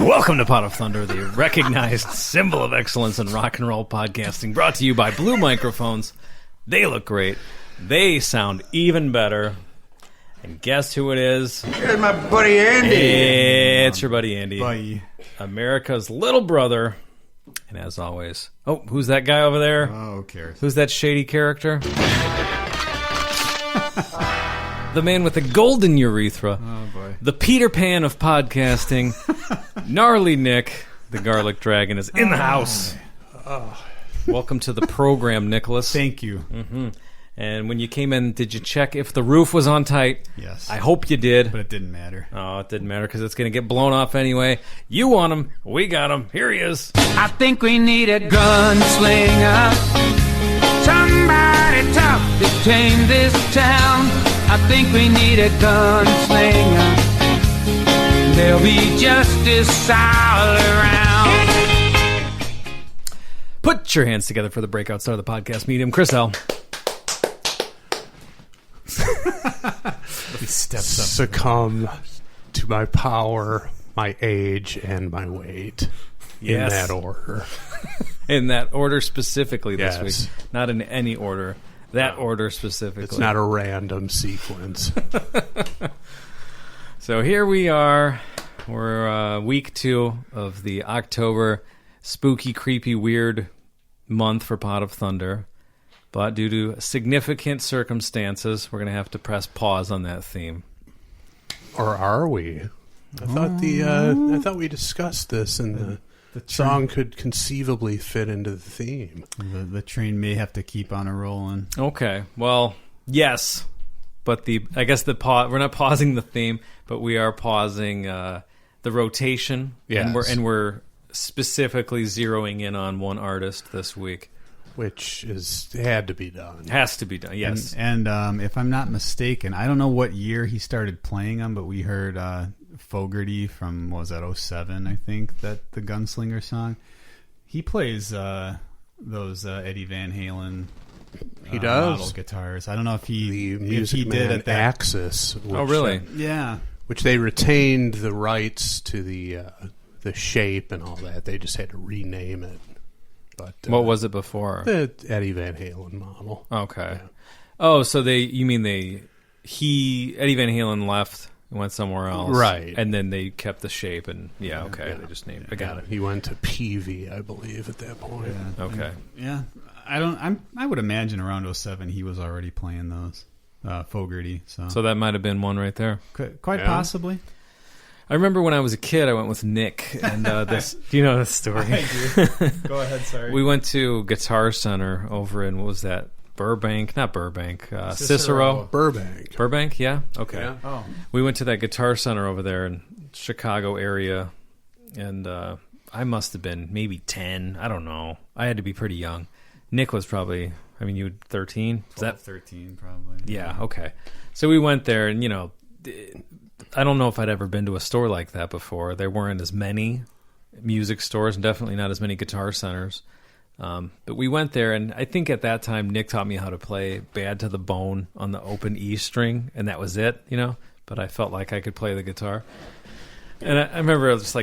Welcome to Pot of Thunder, the recognized symbol of excellence in rock and roll podcasting, brought to you by Blue Microphones. They look great. They sound even better. And guess who it is? Here's my buddy Andy. It's your buddy Andy. Bye. America's little brother. And as always... Oh, who's that guy over there? Oh, who cares? Who's that shady character? The man with the golden urethra. Oh, boy. The Peter Pan of podcasting. Gnarly Nick, the garlic dragon, is in the house. Welcome to the program, Nicholas. Thank you. Mm-hmm. And when you came in, did you check if the roof was on tight? Yes. I hope you did. But it didn't matter. Oh, it didn't matter because it's going to get blown off anyway. You want him. We got him. Here he is. I think we need a gunslinger, somebody tough to tame this town. I think we need a gunslinger. There'll be justice all around. Put your hands together for the breakout star of the podcast medium, Chris L. He steps up. Succumb to my power, my age, and my weight. Yes. In that order. In that order specifically this Yes. week. Not in any order. That order specifically. It's not a random sequence. So here we are. We're week 2 of the October spooky, creepy, weird month for Pot of Thunder. But due to significant circumstances, we're going to have to press pause on that theme. Or are we? I thought we discussed this, and the song could conceivably fit into the theme. The train may have to keep on a rolling. Okay. Well, yes. But I guess we're not pausing the theme, but we are pausing the rotation. Yes. And we're specifically zeroing in on one artist this week. Which had to be done. Has to be done, yes. And if I'm not mistaken, I don't know what year he started playing them, but we heard Fogerty from, what was that, 07, I think, that the Gunslinger song. He plays those Eddie Van Halen He does. model guitars. I don't know if he Music Man did at that. Axis. Which, Oh, really? Yeah. Which they retained the rights to the shape and all that. They just had to rename it. But What was it before? the Eddie Van Halen model? Okay. Yeah. Oh, so Eddie Van Halen left and went somewhere else. Right. And then they kept the shape and, okay, Yeah. they just named it. I got it. He went to PV, I believe, at that point. Yeah. Okay. Yeah. I would imagine around 07 he was already playing those. Fogerty. So So that might have been one right there. quite Yeah. possibly. I remember when I was a kid, I went with Nick, and this. Do you know this story? I do. Go ahead, sorry. We went to Guitar Center over in, what was that? Burbank? Not Burbank. Cicero. Burbank. Burbank, yeah? Okay. Yeah. Oh. We went to that Guitar Center over there in Chicago area, and I must have been maybe 10. I don't know. I had to be pretty young. Nick was probably, you were 13? Is that 13 probably? Yeah, okay. So we went there, and, I don't know if I'd ever been to a store like that before. There weren't as many music stores, and definitely not as many guitar centers. But we went there, and I think at that time, Nick taught me how to play Bad to the Bone on the open E string, and that was it, But I felt like I could play the guitar. And I remember just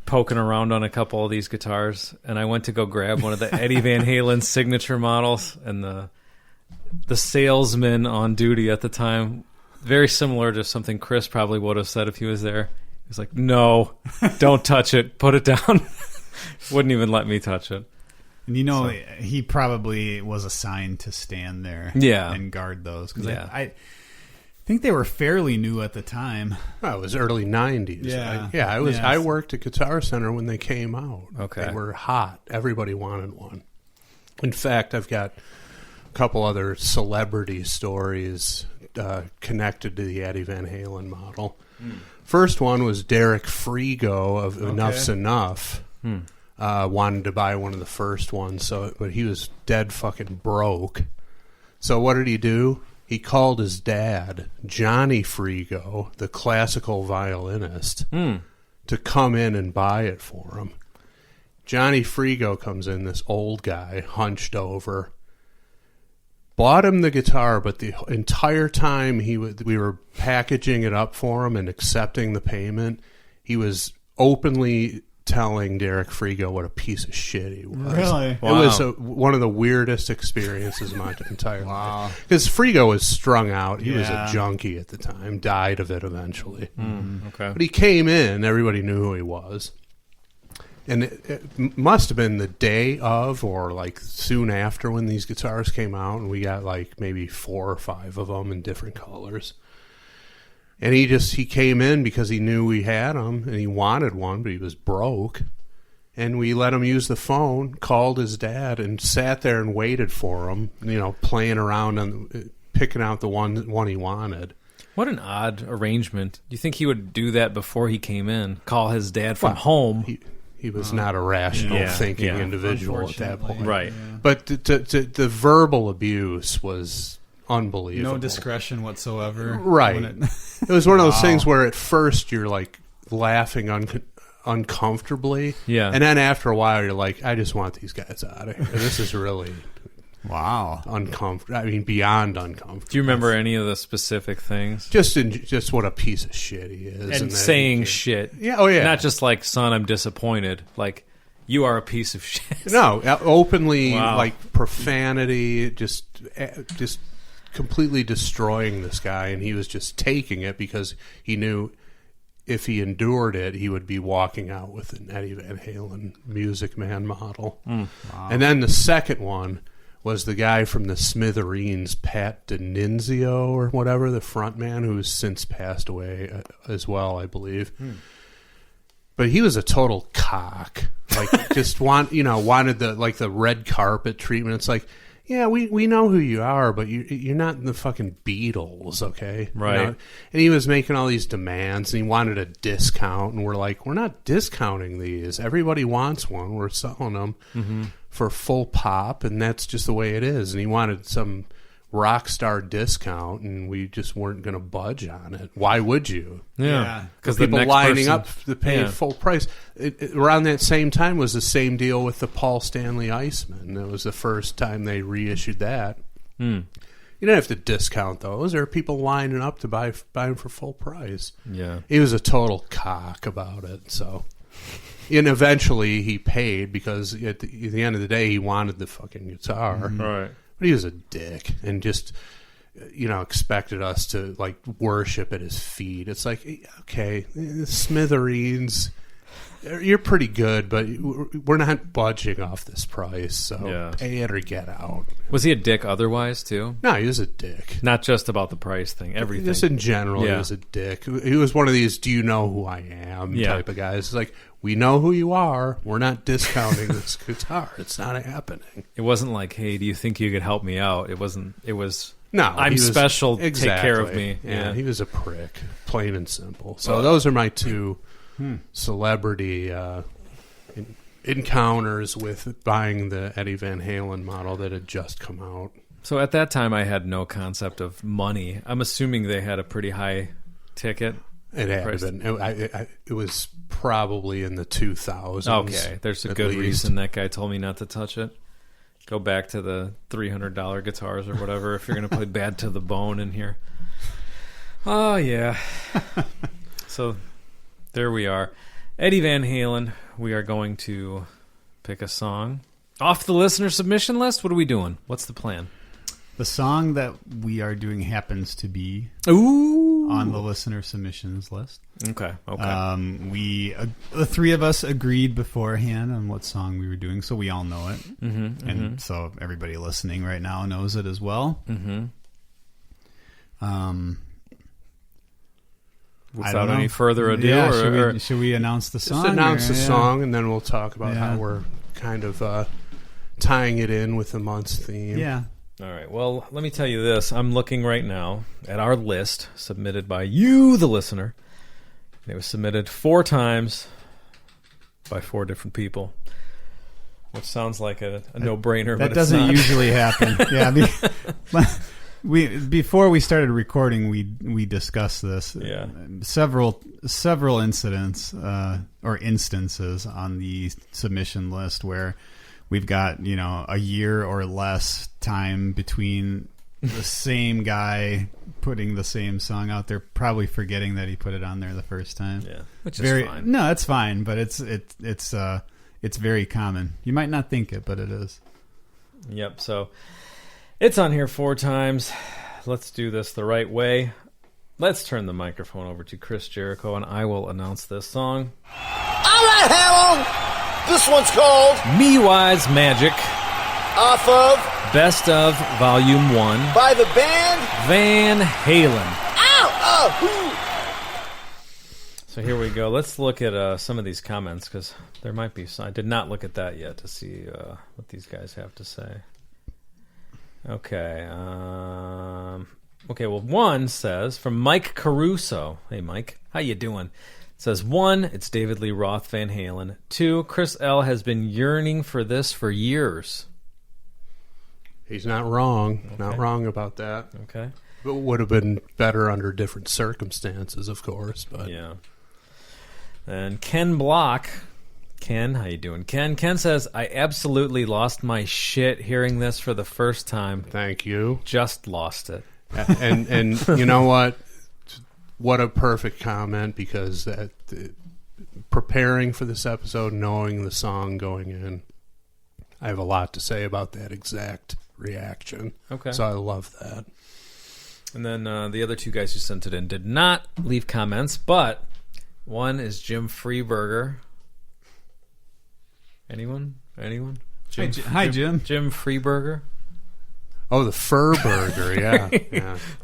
poking around on a couple of these guitars, and I went to go grab one of the Eddie Van Halen signature models, and the salesman on duty at the time, very similar to something Chris probably would have said if he was there. He was like, "No, don't touch it. Put it down." Wouldn't even let me touch it. And he probably was assigned to stand there and guard those. Because I think they were fairly new at the time. Well, it was early 90s. Yeah. I worked at Guitar Center when they came out. Okay. They were hot. Everybody wanted one. In fact, I've got a couple other celebrity stories connected to the Eddie Van Halen model. First one was Derek Frigo of Enough's Enough. wanted to buy one of the first ones, but he was dead fucking broke. So what did he do? He called his dad, Johnny Frigo, the classical violinist, to come in and buy it for him. Johnny Frigo comes in, this old guy, hunched over, bought him the guitar, but the entire time we were packaging it up for him and accepting the payment, he was openly telling Derek Frigo what a piece of shit he was. Really? It was one of the weirdest experiences of my entire life. Because Frigo was strung out. He was a junkie at the time. Died of it eventually. Okay. But he came in. Everybody knew who he was. And it must have been the day of or like soon after when these guitars came out. And we got like maybe 4 or 5 of them in different colors. And he came in because he knew we had them, and he wanted one, but he was broke. And we let him use the phone, called his dad, and sat there and waited for him, playing around and picking out the one he wanted. What an odd arrangement. Do you think he would do that before he came in? Call his dad from home? He was not a rational thinking individual at that point. Right. Yeah. But the verbal abuse was unbelievable. No discretion whatsoever. Right. It was one of those things where at first you're like laughing uncomfortably. Yeah. And then after a while you're like, I just want these guys out of here. This is really uncomfortable. I mean, beyond uncomfortable. Do you remember any of the specific things? Just what a piece of shit he is. And saying shit. Yeah. Oh, yeah. Not just like, son, I'm disappointed. Like, you are a piece of shit. No, openly, like profanity, just completely destroying this guy, and he was just taking it because he knew if he endured it, he would be walking out with an Eddie Van Halen Music Man model. Wow. And then the second one was the guy from the Smithereens, Pat DiNizio or whatever, the front man who's since passed away as well, I believe. But he was a total cock. Like, just wanted the red carpet treatment. It's like, yeah, we know who you are, but you're not the fucking Beatles, okay? Right. And he was making all these demands, and he wanted a discount, and we're like, we're not discounting these. Everybody wants one. We're selling them for full pop, and that's just the way it is. And he wanted some rock star discount, and we just weren't going to budge on it. Why would you? Yeah, because people lining up to pay full price. Around that same time was the same deal with the Paul Stanley Iceman. It was the first time they reissued that. You don't have to discount those. There are people lining up to buy them for full price. Yeah, he was a total cock about it. So, and eventually he paid because at the end of the day he wanted the fucking guitar. Right. But he was a dick and just, expected us to, like, worship at his feet. It's like, okay, Smithereens, you're pretty good, but we're not budging off this price, so pay it or get out. Was he a dick otherwise, too? No, he was a dick. Not just about the price thing, everything. Just in general, he was a dick. He was one of these, do you know who I am type of guys. It's like, we know who you are. We're not discounting this guitar. It's not happening. It wasn't like, hey, do you think you could help me out? It wasn't. It was, no, I'm special. Exactly. Take care of me. Yeah, he was a prick, plain and simple. So those are my two celebrity encounters with buying the Eddie Van Halen model that had just come out. So at that time, I had no concept of money. I'm assuming they had a pretty high ticket. It had been. It was probably in the 2000s. Okay, there's a good reason that guy told me not to touch it. Go back to the $300 guitars or whatever if you're going to play Bad to the Bone in here. Oh, yeah. So there we are. Eddie Van Halen, we are going to pick a song. Off the listener submission list? What are we doing? What's the plan? The song that we are doing happens to be on the listener submissions list. Okay. The three of us agreed beforehand on what song we were doing, so we all know it. And so everybody listening right now knows it as well. Without any further ado, should we announce the song? Just announce the song, and then we'll talk about how we're kind of tying it in with the month's theme. Yeah. All right. Well, let me tell you this. I'm looking right now at our list submitted by you, the listener. It was submitted 4 times by 4 different people. Which sounds like a no-brainer, That but doesn't it's not. usually happen. Yeah, before we started recording, we discussed this. Yeah. Several incidents or instances on the submission list where we've got a year or less time between the same guy putting the same song out there, probably forgetting that he put it on there the first time. Yeah, which is fine. No, it's fine, but it's very common. You might not think it, but it is. Yep. So it's on here 4 times. Let's do this the right way. Let's turn the microphone over to Chris Jericho, and I will announce this song. All right, Helen. This one's called Me Wise Magic. Off of Best of Volume 1 by the band Van Halen. Ow! So here we go. Let's look at some of these comments because there might be some. I did not look at that yet to see what these guys have to say. Okay. Well, one says from Mike Caruso. Hey, Mike, how you doing? It says 1, it's David Lee Roth Van Halen. 2, Chris L. has been yearning for this for years. He's not wrong. Okay. Not wrong about that. Okay. It would have been better under different circumstances, of course. But Yeah. And Ken Block. Ken, how you doing? Ken says, I absolutely lost my shit hearing this for the first time. Thank you. Just lost it. And you know what? What a perfect comment, because preparing for this episode, knowing the song going in, I have a lot to say about that exact reaction. Okay. So I love that. And then the other 2 guys who sent it in did not leave comments, but one is Jim Freeberger. Anyone? Hi, Jim. Jim Freeberger. Oh, the fur burger, yeah.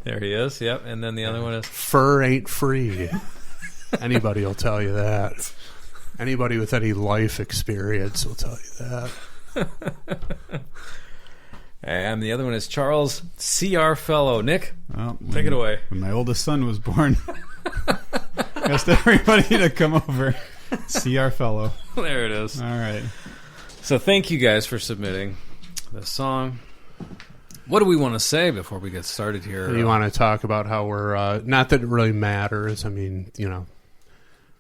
There he is, yep. And then the other one is... Fur ain't free. Anybody will tell you that. Anybody with any life experience will tell you that. And the other one is Charles C.R. Fellow. Nick, Well, take it away. When my oldest son was born, asked everybody to come over. See our fellow. There it is. All right. So thank you guys for submitting the song. What do we want to say before we get started here? You want to talk about how we're, not that it really matters. I mean,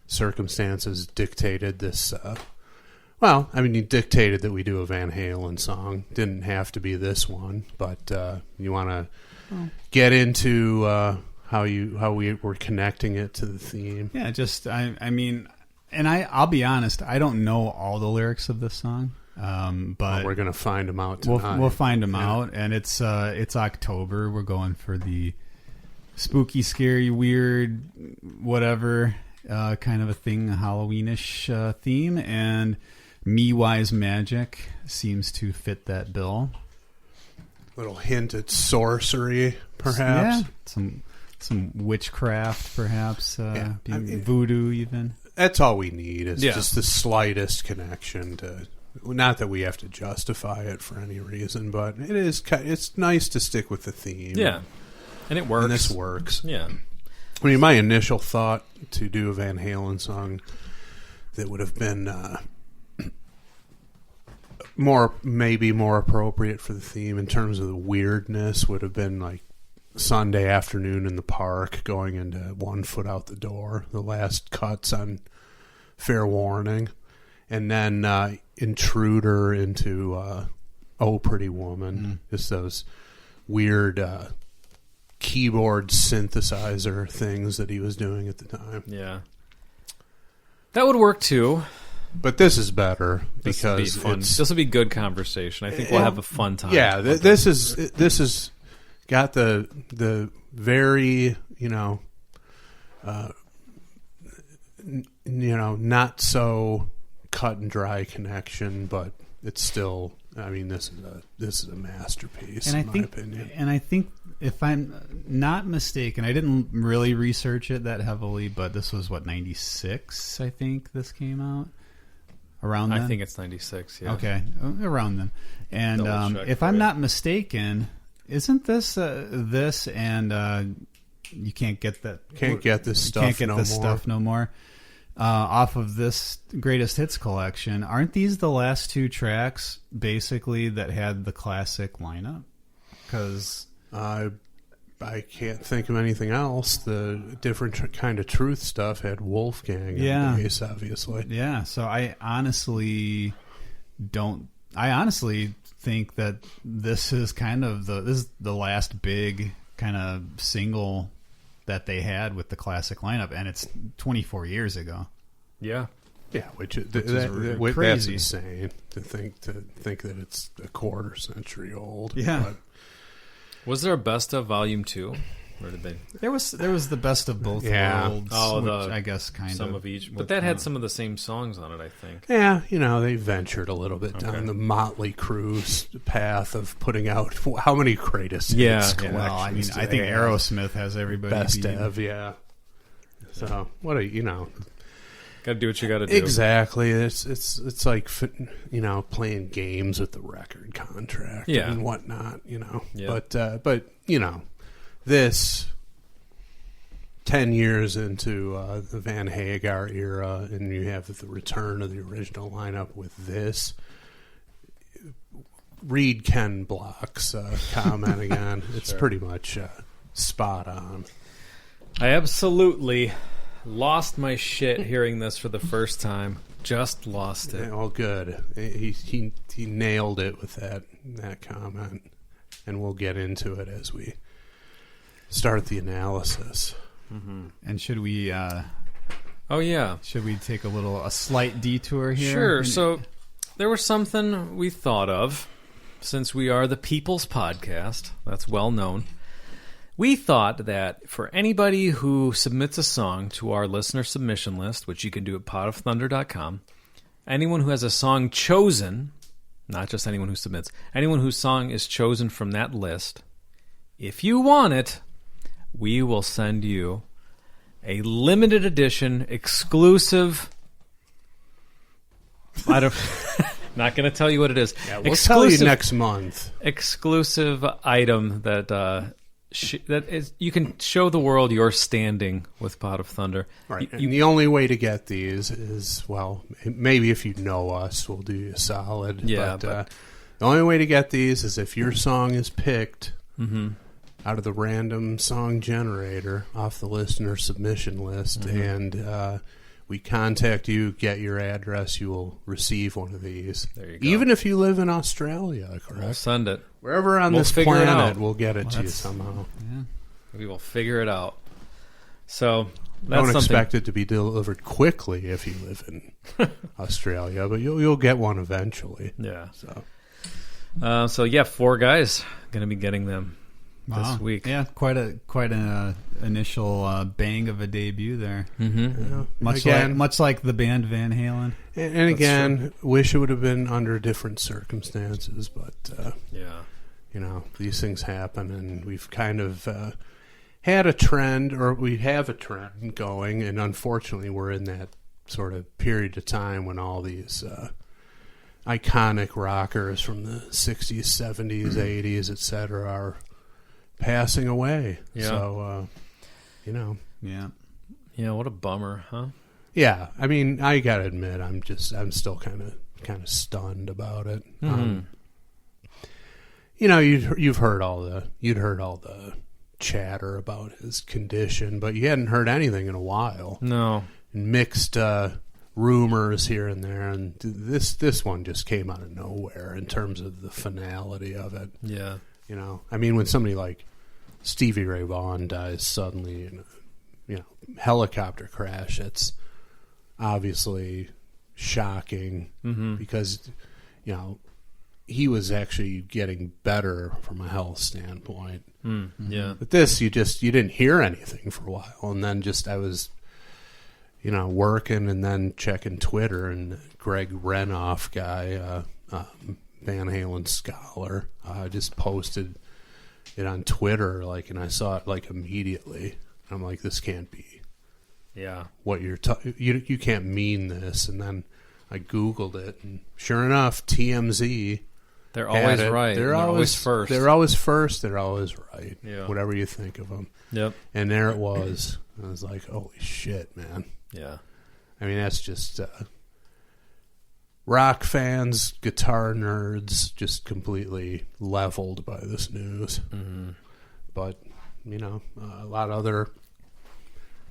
circumstances dictated this. He dictated that we do a Van Halen song. Didn't have to be this one, but you want to get into how we were connecting it to the theme. Yeah, I'll be honest, I don't know all the lyrics of this song. But we're gonna find them out tonight. We'll find them out, and it's October. We're going for the spooky, scary, weird, whatever kind of a thing, a Halloweenish theme, and Me Wise Magic seems to fit that bill. Little hint at sorcery, perhaps. Yeah, some witchcraft, perhaps. Voodoo, even. That's all we need is just the slightest connection to. Not that we have to justify it for any reason, but it's nice to stick with the theme. Yeah, and it works. And this works. Yeah. I mean, my initial thought to do a Van Halen song that would have been maybe more appropriate for the theme in terms of the weirdness would have been like Sunday afternoon in the park, going into One Foot Out the Door, the last cuts on Fair Warning. And then Intruder into Oh Pretty Woman. Just those weird keyboard synthesizer things that he was doing at the time. Yeah. That would work too. But this is better because this will be fun. This will be good conversation. I think we'll have a fun time. Yeah, this is got the very not so cut and dry connection, but it's still. I mean, this is a masterpiece in my opinion. And I think, if I'm not mistaken, I didn't really research it that heavily, but this was 96. I think this came out around then. I think it's 96. Yeah. Okay, around then. And if I'm not mistaken, isn't this this and you can't get that? Can't get this stuff. Can't get no this more. stuff no more. off of this greatest hits collection, aren't these the last two tracks basically that had the classic lineup? Because I can't think of anything else. The different kind of Truth stuff had Wolfgang and bass, obviously. Yeah, so I honestly think that this is kind of the last big kind of single that they had with the classic lineup, and it's 24 years ago. Yeah. Yeah, which is crazy. That's insane to think that it's a quarter century old. Yeah. But Was there a best of volume 2? Or did they? There was the best of both worlds. Oh, which I guess some of each, but that had some of the same songs on it, I think. yeah, they ventured a little bit down the Motley Crue's path of putting out how many greatest hits collections. Well, I mean, I think Aerosmith has everybody best beat. of, yeah. So what a Got to do what you got to do. Exactly. It's like playing games with the record contract and whatnot. Yeah. But this 10 years into the Van Hagar era, and you have the return of the original lineup with this. Read Ken Block's comment again. It's pretty much spot on. I absolutely lost my shit hearing this for the first time. Just lost it. Yeah, well, good. He nailed it with that comment, and we'll get into it as we start the analysis. Mm-hmm. And should we? Oh yeah. Should we take a slight detour here? Sure. So there was something we thought of, since we are the People's Podcast. That's well known. We thought that for anybody who submits a song to our listener submission list, which you can do at potofthunder.com, anyone who has a song chosen, not just anyone who submits, anyone whose song is chosen from that list, if you want it, we will send you a limited edition, exclusive... not going to tell you what it is. Yeah, we'll tell you next month. Exclusive item that... that is, you can show the world your standing with Pot of Thunder. Right. And the only way to get these is, well, maybe if you know us, we'll do you a solid. Yeah, but the only way to get these is if your song is picked out of the random song generator off the listener submission list, and we contact you, get your address, you will receive one of these. There you go. Even if you live in Australia, correct? We'll send it. Wherever on this planet, we'll get it to you somehow. Yeah. We will figure it out. So that's don't expect it to be delivered quickly if you live in Australia, but you'll get one eventually. Yeah. So yeah, 4 guys going to be getting them this week. Yeah, quite an initial bang of a debut there. Mm-hmm. Yeah. Much like the band Van Halen. And again, wish it would have been under different circumstances, but these things happen, and we've kind of had a trend, or we have a trend going, and unfortunately we're in that sort of period of time when all these iconic rockers from the 60s, 70s, 80s, etc. are passing away. Yeah. So, Yeah, what a bummer, huh? Yeah, I mean, I gotta admit, I'm still kind of stunned about it. Mm-hmm. You'd heard all the chatter about his condition, but you hadn't heard anything in a while. No, mixed rumors here and there, and this one just came out of nowhere in terms of the finality of it. Yeah, I mean, when somebody like Stevie Ray Vaughan dies suddenly in a helicopter crash, it's obviously shocking because he was actually getting better from a health standpoint. Yeah, but this you didn't hear anything for a while, and then I was working and then checking Twitter, and Greg Renoff guy, Van Halen scholar, just posted it on Twitter, and I saw it immediately. I'm like, this can't be. Yeah. What you're you can't mean this. And then I Googled it, and sure enough, TMZ. They're always right. They're always first. They're always first. They're always right. Yeah. Whatever you think of them. Yep. And there it was. I was like, holy shit, man. Yeah. I mean, that's just rock fans, guitar nerds, just completely leveled by this news. Mm-hmm. But, you know, a lot of other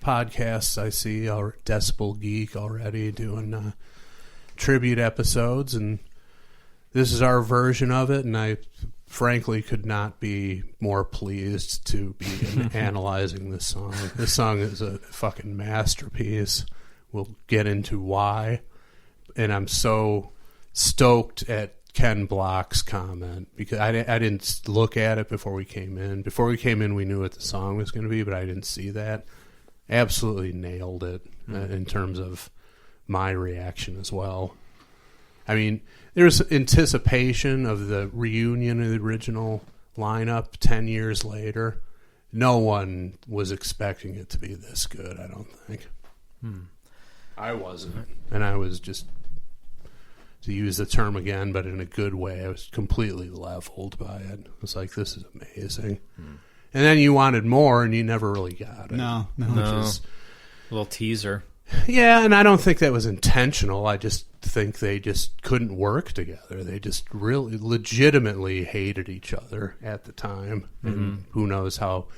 podcasts I see, Decibel Geek already doing tribute episodes, and this is our version of it, and I frankly could not be more pleased to be analyzing this song. This song is a fucking masterpiece. We'll get into why. And I'm so stoked at Ken Block's comment, because I didn't look at it before we came in. Before we came in, we knew what the song was going to be, but I didn't see that. Absolutely nailed it in terms of my reaction as well. I mean, there's anticipation of the reunion of the original lineup 10 years later. No one was expecting it to be this good, I don't think. I wasn't. And I was just, to use the term again, but in a good way, I was completely leveled by it. I was like, this is amazing. And then you wanted more, and you never really got it. No. A little teaser. Yeah, and I don't think that was intentional. I just think they just couldn't work together. They just really legitimately hated each other at the time. And who knows how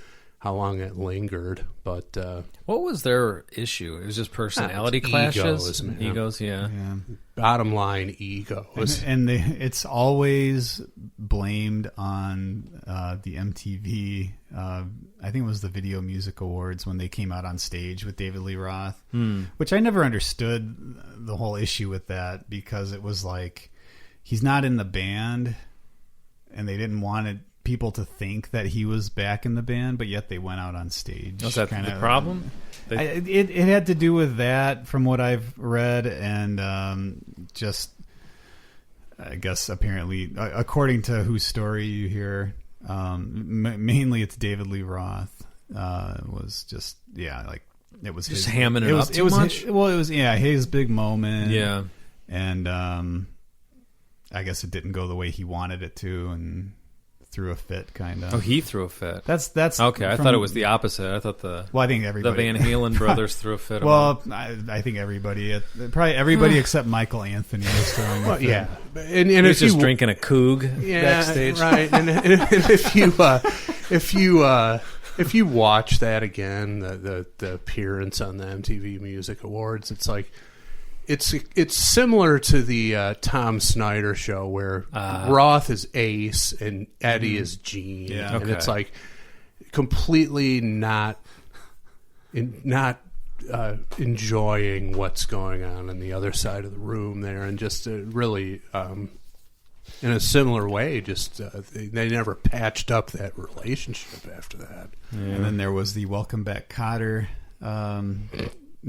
long it lingered. But what was their issue? It was just personality clashes? Egos, yeah. Bottom line, egos. And it's always blamed on the MTV, I think it was the Video Music Awards, when they came out on stage with David Lee Roth, which I never understood the whole issue with that, because it was like, he's not in the band, and they didn't want people to think that he was back in the band, but yet they went out on stage. Was that the problem? It had to do with that, from what I've read, and just, I guess, apparently, according to whose story you hear, mainly it's David Lee Roth was just, like, it was just hamming it up too much. It was his big moment. Yeah, and I guess it didn't go the way he wanted it to, and threw a fit, kind of. Oh, he threw a fit. That's okay. I thought it was the opposite. I thought I think everybody, the Van Halen brothers threw a fit. Well, I think everybody, probably everybody except Michael Anthony was throwing a fit. Yeah, and he was just drinking a Coog backstage, right? And if you watch that again, the appearance on the MTV Music Awards, it's like, it's similar to the Tom Snyder show, where Roth is Ace and Eddie is Gene, and it's like completely not enjoying what's going on the other side of the room there, and just really in a similar way, just they never patched up that relationship after that. Yeah. And then there was the Welcome Back, Kotter. Do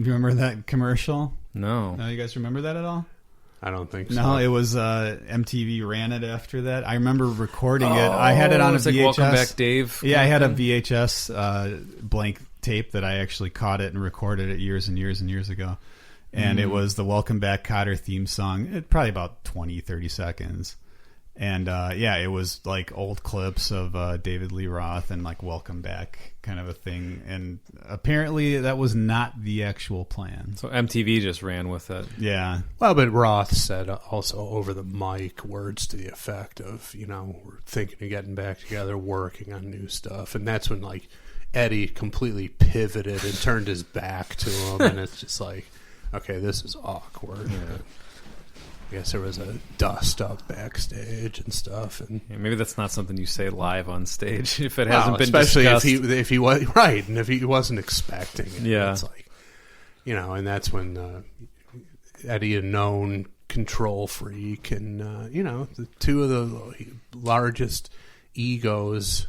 you remember that commercial? No. You guys remember that at all? I don't think so. No, it was MTV ran it after that. I remember recording it. I had it on a VHS. Like Welcome Back, Dave. Yeah, I had a VHS blank tape that I actually caught it and recorded it years and years and years ago. And it was the Welcome Back, Kotter theme song. Probably about 20, 30 seconds. And it was like old clips of David Lee Roth and like Welcome Back kind of a thing. And apparently that was not the actual plan. So MTV just ran with it. Yeah. Well, but Roth said also over the mic words to the effect of, we're thinking of getting back together, working on new stuff. And that's when like Eddie completely pivoted and turned his back to him. And it's just like, okay, this is awkward. Yeah. I guess there was a dust up backstage and stuff, and maybe that's not something you say live on stage if it hasn't been especially discussed. if he was right, and if he wasn't expecting it. Yeah, it's like, and that's when Eddie, a known control freak, and the two of the largest egos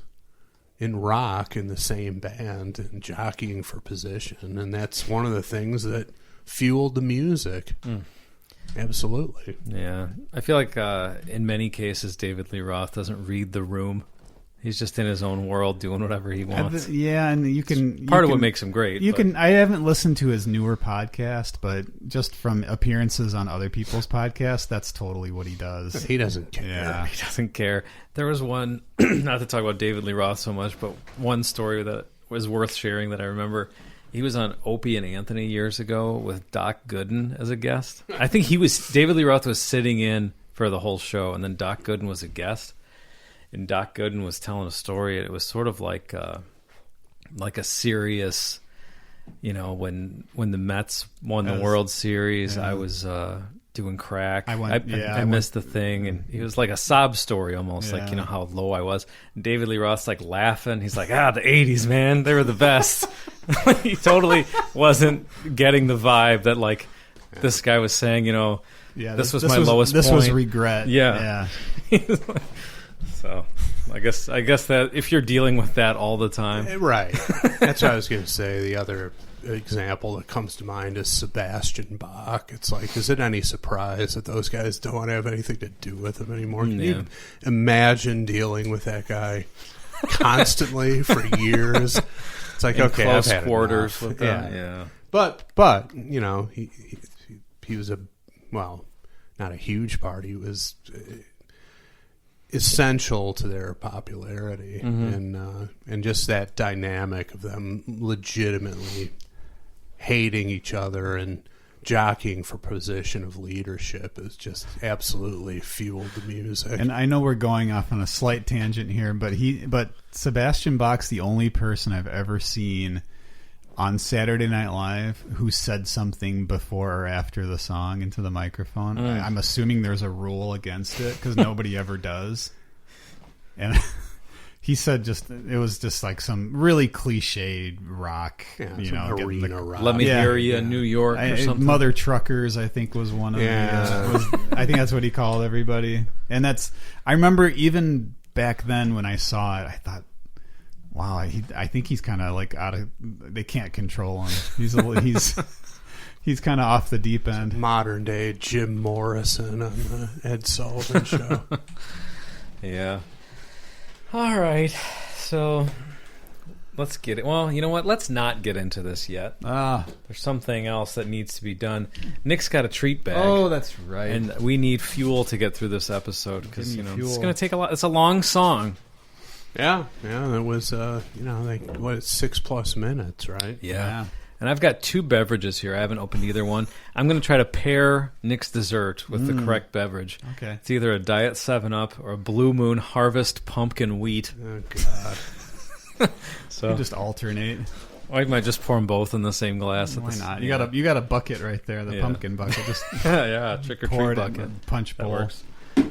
in rock in the same band and jockeying for position, and that's one of the things that fueled the music. Absolutely. Yeah. I feel like in many cases David Lee Roth doesn't read the room. He's just in his own world doing whatever he wants. And you can... Part of what makes him great. I haven't listened to his newer podcast, but just from appearances on other people's podcasts, that's totally what he does. He doesn't care. Yeah. He doesn't care. There was one, not to talk about David Lee Roth so much, but one story that was worth sharing that I remember. He was on Opie and Anthony years ago with Doc Gooden as a guest. I think David Lee Roth was sitting in for the whole show, and then Doc Gooden was a guest. And Doc Gooden was telling a story. It was sort of like a serious, when the Mets won the World Series, I was doing crack. I missed the thing, and it was like a sob story almost, like how low I was. And David Lee Roth's like laughing. He's like, the 80s, man, they were the best. He totally wasn't getting the vibe that like this guy was saying. This was my lowest point. This was regret. Yeah. So I guess that if you're dealing with that all the time, right? That's what I was going to say. The other example that comes to mind is Sebastian Bach. It's like, is it any surprise that those guys don't want to have anything to do with him anymore? Can you imagine dealing with that guy constantly for years? It's like, in okay, close I've had quarters enough. with them. Yeah. But he was not a huge part. He was essential to their popularity, and just that dynamic of them legitimately hating each other and jockeying for position of leadership is just absolutely fueled the music. And I know we're going off on a slight tangent here, but Sebastian Bach's the only person I've ever seen on Saturday Night Live who said something before or after the song into the microphone. I'm assuming there's a rule against it because nobody ever does. And he said it was just like some really cliched rock, arena rock. Let me hear you in New York or something. Mother Truckers, I think, was one of the. I think that's what he called everybody. And I remember even back then when I saw it, I thought, wow, I think he's kind of like they can't control him. He's kind of off the deep end. Modern day Jim Morrison on the Ed Sullivan Show. Yeah. All right. So let's get it. Well, you know what? Let's not get into this yet. There's something else that needs to be done. Nick's got a treat bag. Oh, that's right. And we need fuel to get through this episode because it's going to take a lot. It's a long song. Yeah, it was, 6+ minutes, right? Yeah. And I've got 2 beverages here. I haven't opened either one. I'm going to try to pair Nick's dessert with the correct beverage. Okay. It's either a Diet 7-Up or a Blue Moon Harvest Pumpkin Wheat. Oh, God. So you just alternate. I might just pour them both in the same glass. Why not? You got a bucket right there, the pumpkin bucket. Just trick or treat bucket. Punch bowl. That works.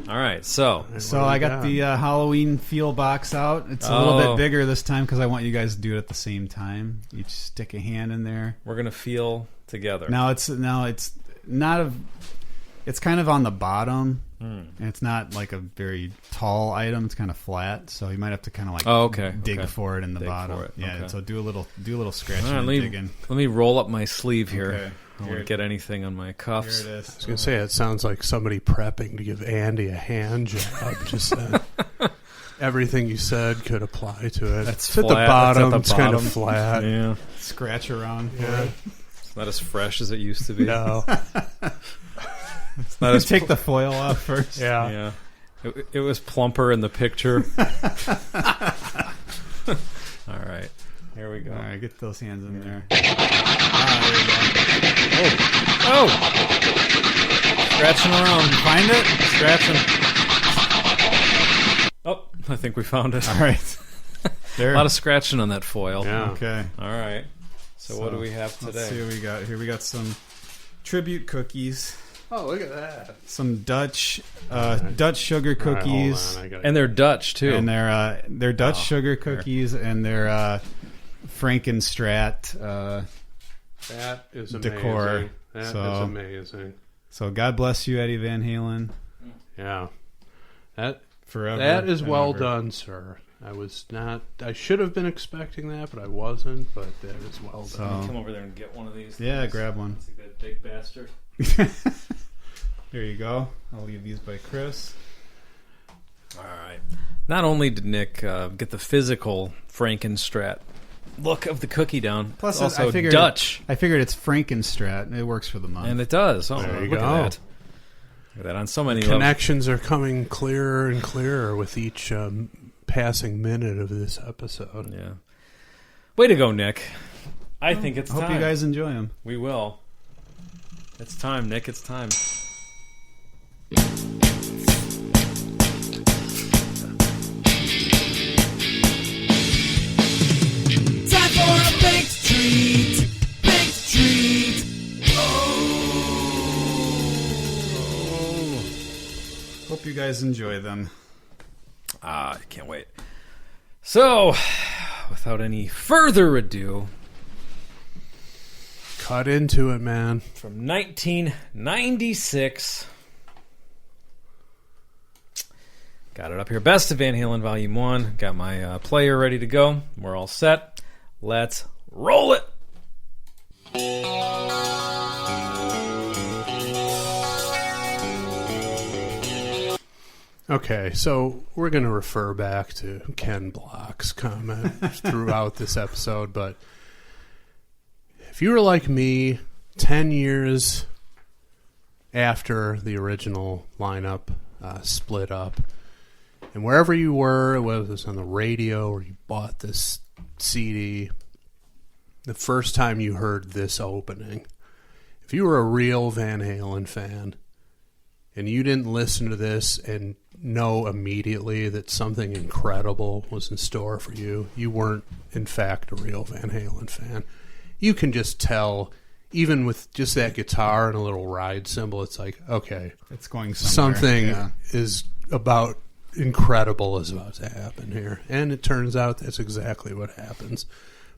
All right, so I got the Halloween feel box out. It's a little bit bigger this time because I want you guys to do it at the same time. Each stick a hand in there. We're gonna feel together. Now it's not it's kind of on the bottom, and it's not like a very tall item. It's kind of flat, so you might have to kind of like dig for it in the bottom. Yeah, okay. So do a little scratching and digging. Let me roll up my sleeve here. Okay. I won't get anything on my cuffs. Here it is. I was going to say, it sounds like somebody prepping to give Andy a hand job. Just everything you said could apply to it. It's at the bottom. It's kind of flat. Yeah. Scratch around. Yeah. It's not as fresh as it used to be. No. It's not as take the foil off first. Yeah. It was plumper in the picture. All right. Here we go. All right, get those hands in there. Oh! Scratching around. Find it? Scratching. Oh, I think we found it. All right. A lot of scratching on that foil. Yeah. Okay. All right. So what do we have today? Let's see what we got here. We got some tribute cookies. Oh, look at that. Some Dutch sugar cookies. Right, and they're Dutch, too. And they're Dutch sugar cookies, and they're Frankenstrat that is amazing. decor. That is amazing. So God bless you, Eddie Van Halen. Yeah. That forever. That is well done, sir. I should have been expecting that, but I wasn't. But that is well done. So, come over there and get one of these. Yeah, things. grab one. That's a good big bastard. Here you go. I'll leave these by Chris. All right. Not only did Nick get the physical Frankenstrat look of the cookie down, plus it's also Dutch. I figured it's Frankenstrat. It works for the month. And it does. Oh, there you look go. At that. Look at that on so many connections are coming clearer and clearer with each passing minute of this episode. Yeah. Way to go, Nick. I think it's time. Hope you guys enjoy them. We will. It's time, Nick. It's time. Time for a baked treat. Baked treat. Hope you guys enjoy them. I can't wait. So, without any further ado, Cut into it, man. from 1996, got it up here. Best of Van Halen Volume 1. Got my player ready to go. We're all set. Let's roll it. Okay, so we're going to refer back to Ken Block's comment throughout this episode, but if you were like me 10 years after the original lineup split up, and wherever you were, whether it was on the radio or you bought this CD, the first time you heard this opening, if you were a real Van Halen fan and you didn't listen to this and know immediately that something incredible was in store for you, you weren't, in fact, a real Van Halen fan. You can just tell, even with just that guitar and a little ride cymbal, it's like, okay, It's going somewhere. something is about incredible is about to happen here. And it turns out that's exactly what happens.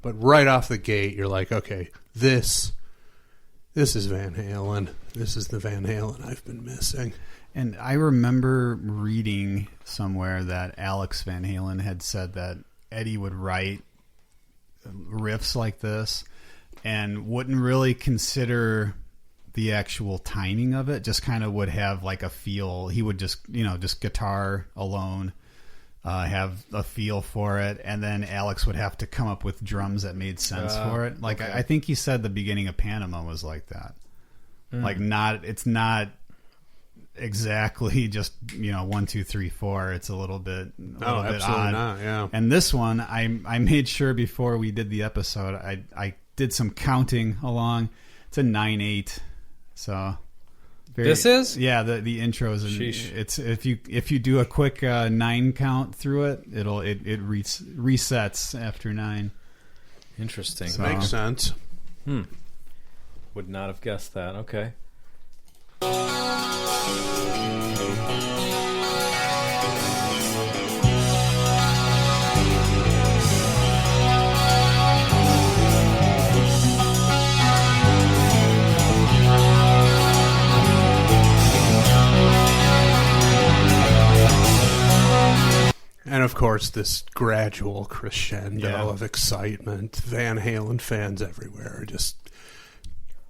But right off the gate, you're like, okay, this is Van Halen. This is the Van Halen I've been missing. And I remember reading somewhere that Alex Van Halen had said that Eddie would write riffs like this and wouldn't really consider the actual timing of it, just kind of would have like a feel. He would just, just guitar alone, have a feel for it, and then Alex would have to come up with drums that made sense for it. Like, okay. I think he said the beginning of Panama was like that. Like, it's not exactly just 1, 2, 3, 4. It's a little bit absolutely odd. not. Yeah. And this one, I made sure before we did the episode, I did some counting along. It's a 9/8. So This is? Yeah, the intros. Sheesh. It's if you do a quick 9 count through it, it resets after 9. Interesting. So- Makes sense. Would not have guessed that. Okay. And of course, this gradual crescendo of excitement. Van Halen fans everywhere are just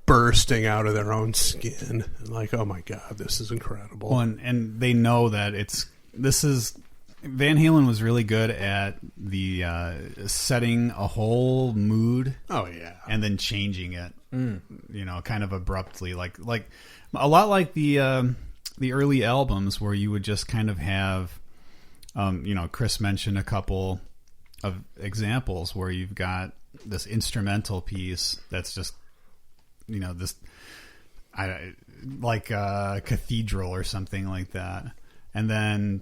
bursting out of their own skin. Like, oh my God, this is incredible. Well, and they know that Van Halen was really good at the setting a whole mood. Oh yeah. And then changing it, kind of abruptly, like a lot like the early albums where you would just kind of have, Chris mentioned a couple of examples where you've got this instrumental piece that's just, this, like a cathedral or something like that, and then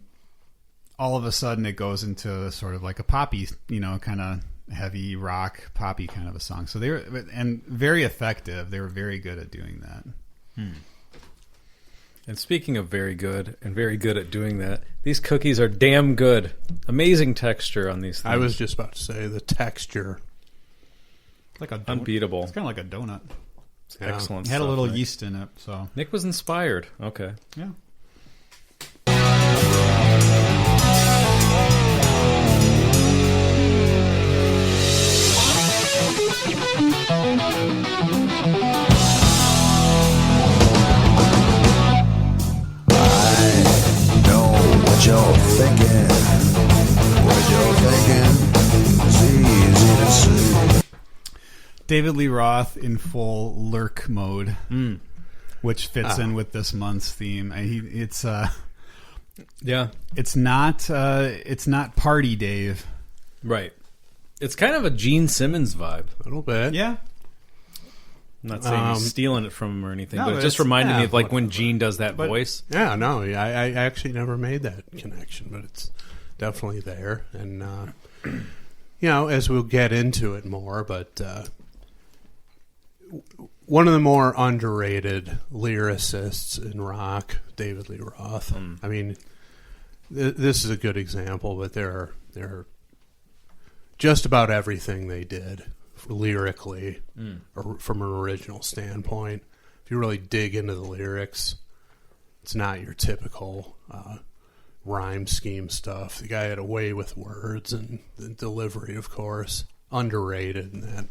all of a sudden it goes into sort of like a poppy, kind of heavy rock poppy kind of a song. So they were, and very effective. They were very good at doing that. And speaking of very good and very good at doing that, these cookies are damn good. Amazing texture on these things. I was just about to say the texture. Like a unbeatable. It's kind of like a donut. It's excellent. It had a stuff, little Nick. yeast in it, so Nick was inspired. Okay. yeah. You're thinking, what you're thinking is easy to see. David Lee Roth in full lurk mode, which fits in with this month's theme. It's not Party Dave, Right. It's kind of a Gene Simmons vibe. A little bit. Yeah. I'm not saying he's stealing it from him or anything, No, but it just reminded me of like when Gene does that But- voice. Yeah, no, I actually never made that connection, but it's definitely there. And, as we'll get into it more, but one of the more underrated lyricists in rock, David Lee Roth. I mean, this is a good example, but there are just about everything they did lyrically or from an original standpoint. If you really dig into the lyrics, it's not your typical rhyme scheme stuff. The guy had a way with words, and the delivery, of course, underrated in that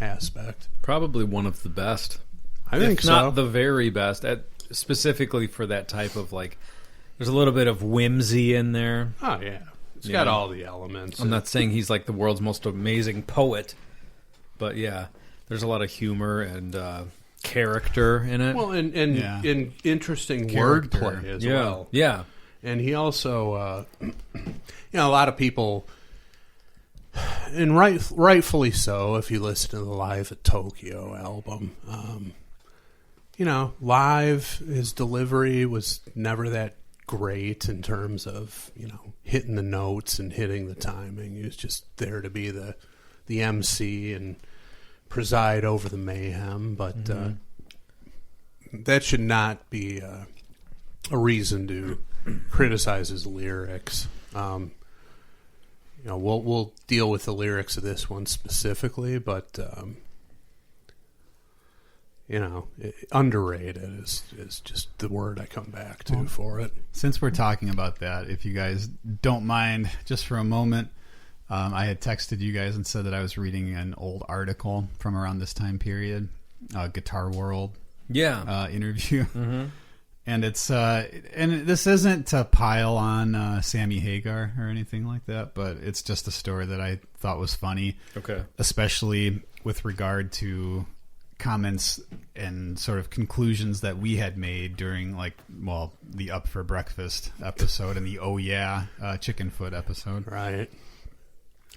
aspect. Probably one of the best. I think if so. not the very best, specifically for that type of like. There's a little bit of whimsy in there. Oh yeah, it's got all the elements. I'm not saying he's like the world's most amazing poet, but yeah, there's a lot of humor and character in it. Well, and interesting Character. wordplay as yeah, well. yeah. And he also, a lot of people, and rightfully so, if you listen to the Live at Tokyo album, live, his delivery was never that great in terms of, hitting the notes and hitting the timing. He was just there to be the MC and preside over the mayhem, but that should not be a reason to criticize his lyrics. We'll deal with the lyrics of this one specifically, but underrated is just the word I come back to for it. Since we're talking about that, if you guys don't mind, just for a moment, I had texted you guys and said that I was reading an old article from around this time period, Guitar World interview. Mm-hmm. And it's and this isn't to pile on Sammy Hagar or anything like that, but it's just a story that I thought was funny. Okay. Especially with regard to comments and sort of conclusions that we had made during the Up for Breakfast episode and the Oh Yeah Chicken Foot episode. Right.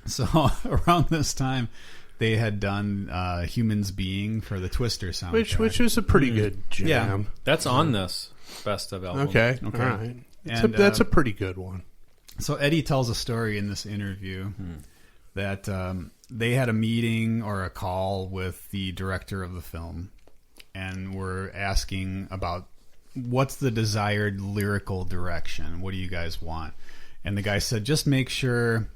So around this time, they had done Humans Being for the Twister soundtrack. Which was a pretty good jam. Yeah. That's on this best of album. Okay. All right. And, that's a pretty good one. So Eddie tells a story in this interview that they had a meeting or a call with the director of the film and were asking about what's the desired lyrical direction? What do you guys want? And the guy said, just make sure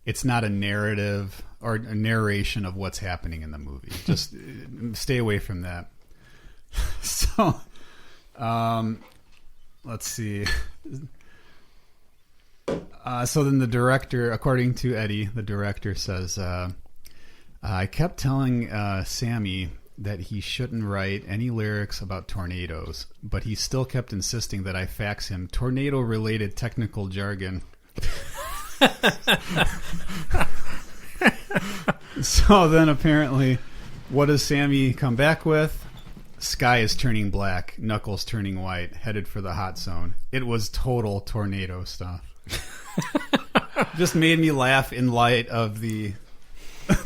it's not a narrative or a narration of what's happening in the movie. Just stay away from that. So, let's see. So then the director, according to Eddie, the director says, I kept telling Sammy that he shouldn't write any lyrics about tornadoes, but he still kept insisting that I fax him tornado-related technical jargon. So then apparently, what does Sammy come back with? Sky is turning black, knuckles turning white, headed for the hot zone. It was total tornado stuff. Just made me laugh in light of the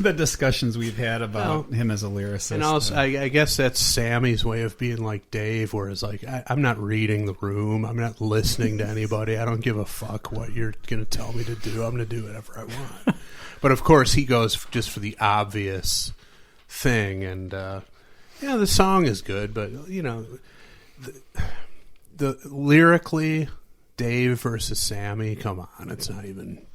discussions we've had about him as a lyricist. And also, I guess that's Sammy's way of being like Dave, whereas like I'm not reading the room, I'm not listening to anybody. I don't give a fuck what you're going to tell me to do. I'm going to do whatever I want. But of course, he goes just for the obvious thing, and the song is good, but the lyrically, Dave versus Sammy, come on, it's not even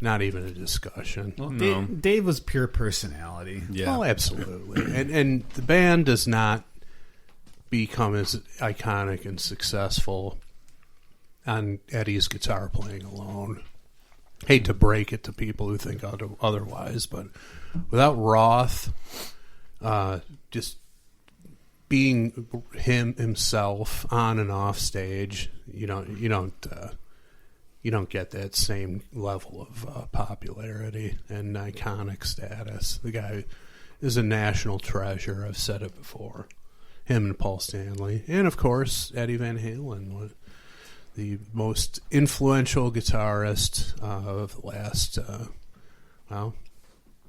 a discussion. Well, Dave was pure personality. Yeah. Oh, absolutely. And the band does not become as iconic and successful on Eddie's guitar playing alone. Hate to break it to people who think otherwise, but without Roth, just being himself on and off stage, you don't get that same level of popularity and iconic status. The guy is a national treasure. I've said it before. Him and Paul Stanley, and of course Eddie Van Halen, the most influential guitarist of the last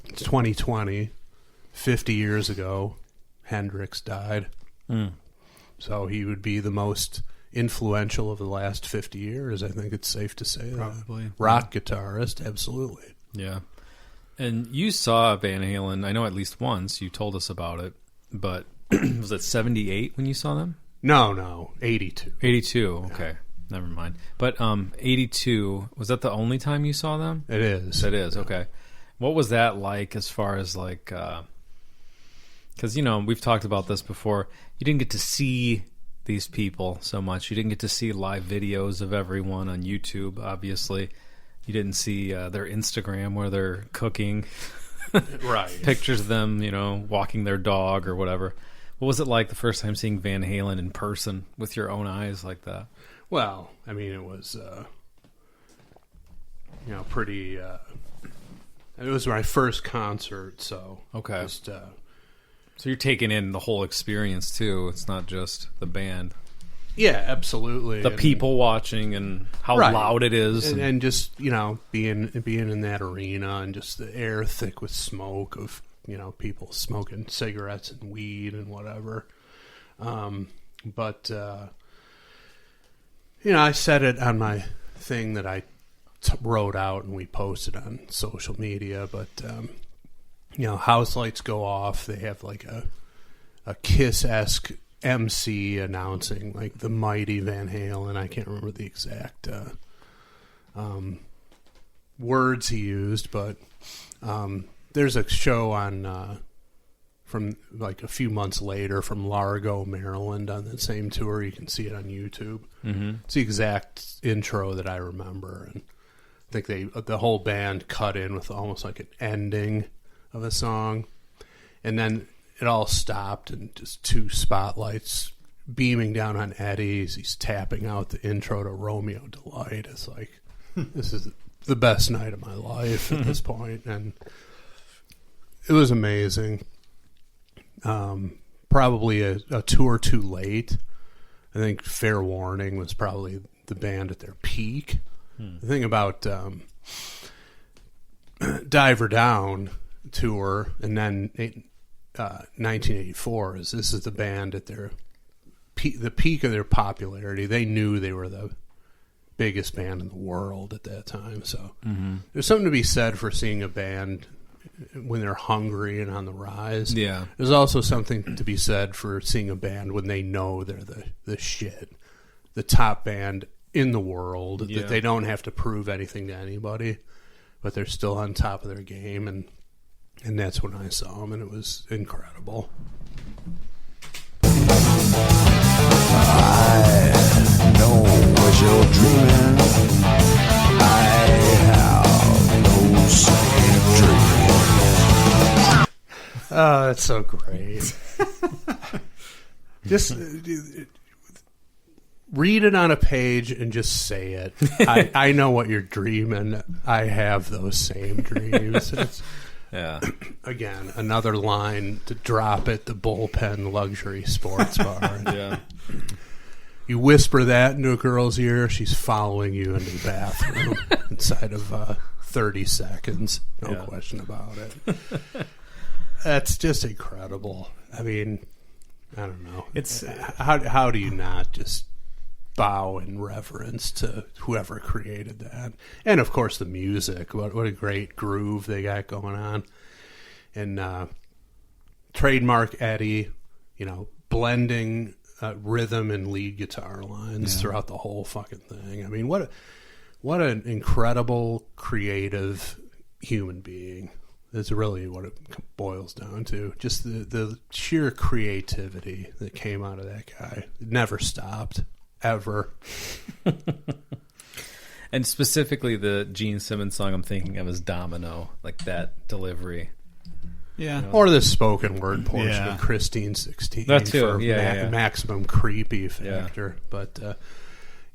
It's 2020. 50 years ago, Hendrix died. So he would be the most influential of the last 50 years. I think it's safe to say Probably. that. Rock guitarist, absolutely. Yeah. And you saw Van Halen, I know at least once. You told us about it. But was it 78 when you saw them? No, 82. 82, okay. Never mind. But 82, was that the only time you saw them? It is. It is, okay. What was that like as far as like... Because, we've talked about this before. You didn't get to see these people so much. You didn't get to see live videos of everyone on YouTube, obviously. You didn't see their Instagram where they're cooking. Right. Pictures of them, walking their dog or whatever. What was it like the first time seeing Van Halen in person with your own eyes like that? Well, I mean, it was, pretty... it was my first concert, so... Okay. Just, So you're taking in the whole experience, too. It's not just the band. yeah, absolutely. The people watching and how Right. loud it is. And just, being in that arena and just the air thick with smoke of, people smoking cigarettes and weed and whatever. But I said it on my thing that I wrote out and we posted on social media, but... house lights go off. They have like a Kiss-esque MC announcing like the mighty Van Halen. I can't remember the exact words he used, but there's a show on from like a few months later from Largo, Maryland, on the same tour. You can see it on YouTube. Mm-hmm. It's the exact intro that I remember, and I think the whole band cut in with almost like an ending of a song, and then it all stopped and just two spotlights beaming down on Eddie as he's tapping out the intro to Romeo Delight. It's like, this is the best night of my life at this point, and it was amazing. Probably a tour too late. I think Fair Warning was probably the band at their peak. The thing about Diver Down tour and then 1984 is this is the band at their the peak of their popularity. They knew they were the biggest band in the world at that time, so there's something to be said for seeing a band when they're hungry and on the rise. Yeah, there's also something to be said for seeing a band when they know they're the shit, the top band in the world, that they don't have to prove anything to anybody, but they're still on top of their game. And that's when I saw him, and it was incredible. I know what you're dreaming. I have those same dreams. Oh, that's so great. Just read it on a page and just say it. I know what you're dreaming. I have those same dreams. yeah. Again, another line to drop at the Bullpen Luxury Sports Bar. Yeah. You whisper that into a girl's ear, she's following you into the bathroom inside of 30 seconds. No question about it. That's just incredible. I mean, I don't know. It's how do you not just bow in reverence to whoever created that? And of course the music. What a great groove they got going on. And trademark Eddie, blending rhythm and lead guitar lines throughout the whole fucking thing. I mean, what an incredible creative human being. That's really what it boils down to. Just the sheer creativity that came out of that guy. It never stopped, ever. And specifically the Gene Simmons song I'm thinking of is Domino, like that delivery. Yeah. Or the spoken word portion of Christine 16 that too. for Yeah. maximum creepy factor. But,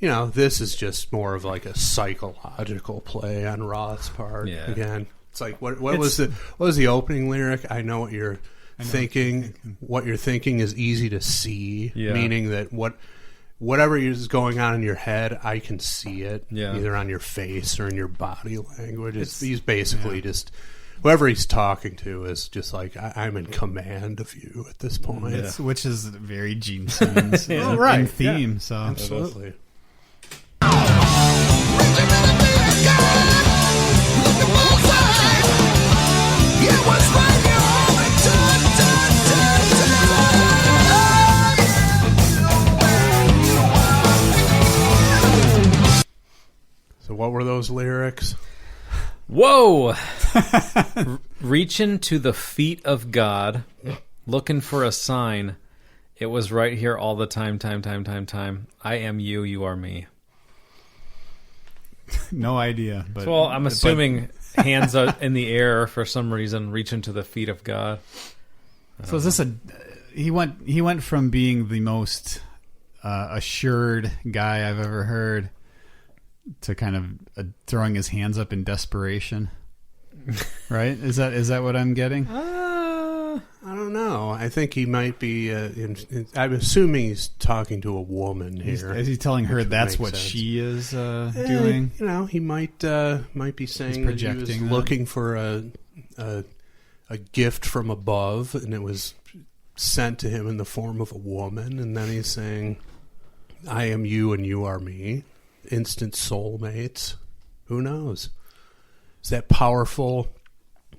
this is just more of like a psychological play on Roth's part. Yeah. Again, it's like, what was the opening lyric? I know what you're thinking. What you're thinking is easy to see, meaning that whatever is going on in your head, I can see it, either on your face or in your body language. He's basically just whoever he's talking to is just like, I'm in command of you at this point. Which is very Gene Simmons right. in theme. Yeah. So Absolutely. So what were those lyrics? Whoa! Reaching to the feet of God, looking for a sign. It was right here all the time. I am you, you are me. no idea. But Well, I'm assuming hands out in the air for some reason, reaching to the feet of God. So is this he went from being the most assured guy I've ever heard to kind of throwing his hands up in desperation, right? Is that what I'm getting? I don't know. I think he might be. I'm assuming he's talking to a woman here. Is he telling her that's what sense. she is doing? He might be saying that he was looking for a gift from above, and it was sent to him in the form of a woman, and then he's saying, "I am you, and you are me." Instant soulmates. Who knows? It's that powerful,